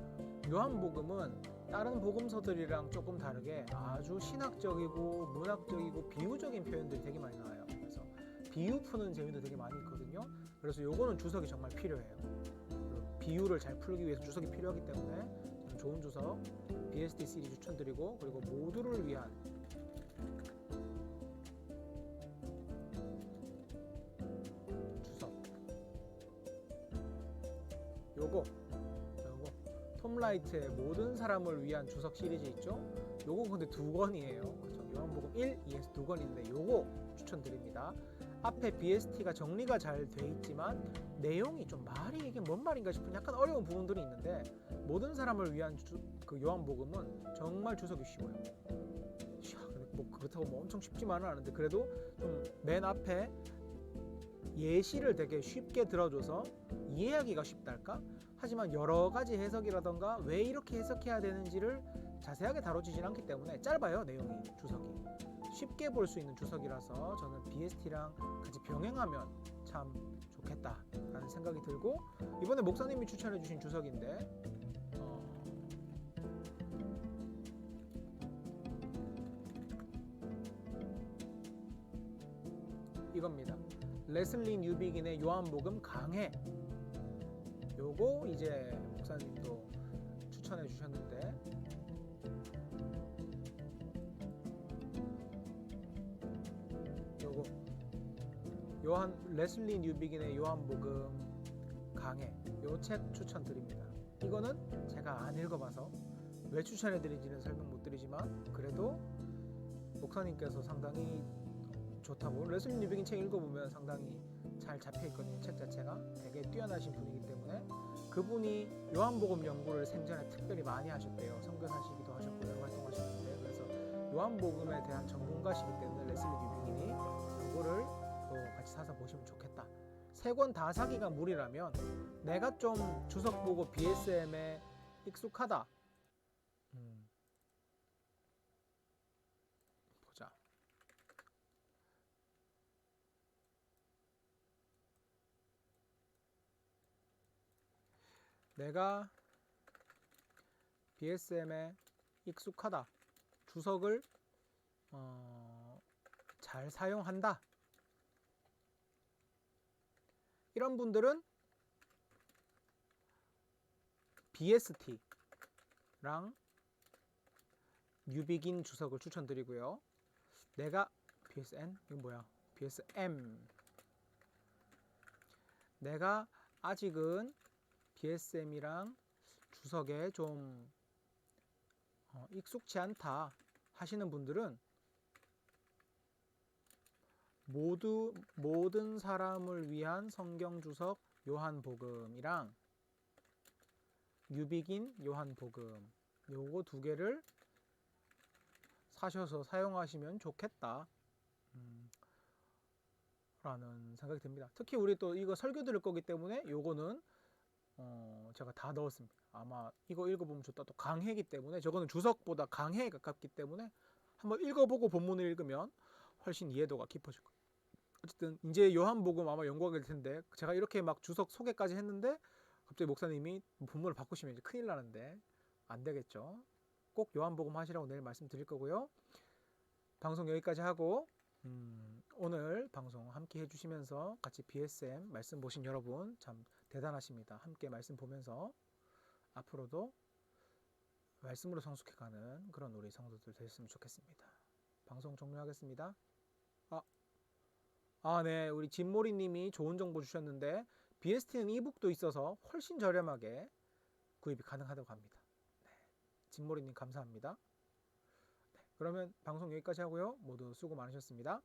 요한복음은 다른 복음서들이랑 조금 다르게 아주 신학적이고 문학적이고 비유적인 표현들이 되게 많이 나와요. 그래서 비유 푸는 재미도 되게 많이 있거든요. 그래서 요거는 주석이 정말 필요해요. 비유를 잘 풀기 위해서 주석이 필요하기 때문에 저는 좋은 주석 BST 시리즈 추천드리고, 그리고 모두를 위한 주석, 요거 톰라이트의 모든 사람을 위한 주석 시리즈 있죠? 요거 근데 2권이에요. 그렇죠? 요한복음 1, 2에서 2권인데 요거 추천드립니다. 앞에 BST가 정리가 잘 돼 있지만 내용이 좀 말이 이게 뭔 말인가 싶은 약간 어려운 부분들이 있는데, 모든 사람을 위한 그 요한복음은 정말 주석이 쉬워요. 뭐 그렇다고 뭐 엄청 쉽지만은 않은데, 그래도 좀 맨 앞에 예시를 되게 쉽게 들어줘서 이해하기가 쉽달까? 하지만 여러 가지 해석이라던가 왜 이렇게 해석해야 되는지를 자세하게 다뤄지진 않기 때문에 짧아요. 내용이, 주석이 쉽게 볼 수 있는 주석이라서 저는 BST랑 같이 병행하면 참 좋겠다라는 생각이 들고, 이번에 목사님이 추천해 주신 주석인데 이겁니다. 레슬리 뉴비긴의 요한복음 강해. 요거 이제 목사님도 추천해 주셨는데, 요거 레슬리 뉴비긴의 요한복음 강해, 요 책 추천드립니다. 이거는 제가 안 읽어봐서 왜 추천해드리지는 설명 못 드리지만 그래도 목사님께서 상당히 좋다고, 레슬링 뉴비긴 책 읽어보면 상당히 잘 잡혀있거든요. 책 자체가 되게 뛰어나신 분이기 때문에 그분이 요한복음 연구를 생전에 특별히 많이 하셨대요. 선교사시기도 하셨고 여러 활동하셨는데, 그래서 요한복음에 대한 전문가시기 때문에 레슬리 뉴비긴이 그거를 또 같이 사서 보시면 좋겠다. 세 권 다 사기가 무리라면 내가 좀 주석 보고 BSM에 익숙하다, 보자. 내가 BSM에 익숙하다, 주석을 잘 사용한다, 이런 분들은 BST랑 뉴비긴 주석을 추천드리고요. 내가 BSN? 이건 뭐야? BSM. 내가 아직은 BSM이랑 주석에 좀 익숙치 않다 하시는 분들은 모든 사람을 위한 성경 주석 요한복음이랑 뉴비긴 요한복음, 요거 두 개를 사셔서 사용하시면 좋겠다 라는 생각이 듭니다. 특히 우리 또 이거 설교 들을 거기 때문에 요거는 제가 다 넣었습니다. 아마 이거 읽어보면 좋다. 또 강해이기 때문에, 저거는 주석보다 강해에 가깝기 때문에 한번 읽어보고 본문을 읽으면 훨씬 이해도가 깊어질 거예요. 어쨌든 이제 요한복음 아마 연구하게 될 텐데, 제가 이렇게 막 주석 소개까지 했는데 갑자기 목사님이 본문을 바꾸시면 이제 큰일 나는데 안 되겠죠. 꼭 요한복음 하시라고 내일 말씀드릴 거고요. 방송 여기까지 하고 오늘 방송 함께 해주시면서 같이 BSM 말씀 보신 여러분 참 대단하십니다. 함께 말씀 보면서 앞으로도 말씀으로 성숙해가는 그런 우리 성도들 되셨으면 좋겠습니다. 방송 종료하겠습니다. 네, 우리 진모리님이 좋은 정보 주셨는데 BST는 이북도 있어서 훨씬 저렴하게 구입이 가능하다고 합니다. 네, 진모리님 감사합니다. 네, 그러면 방송 여기까지 하고요. 모두 수고 많으셨습니다.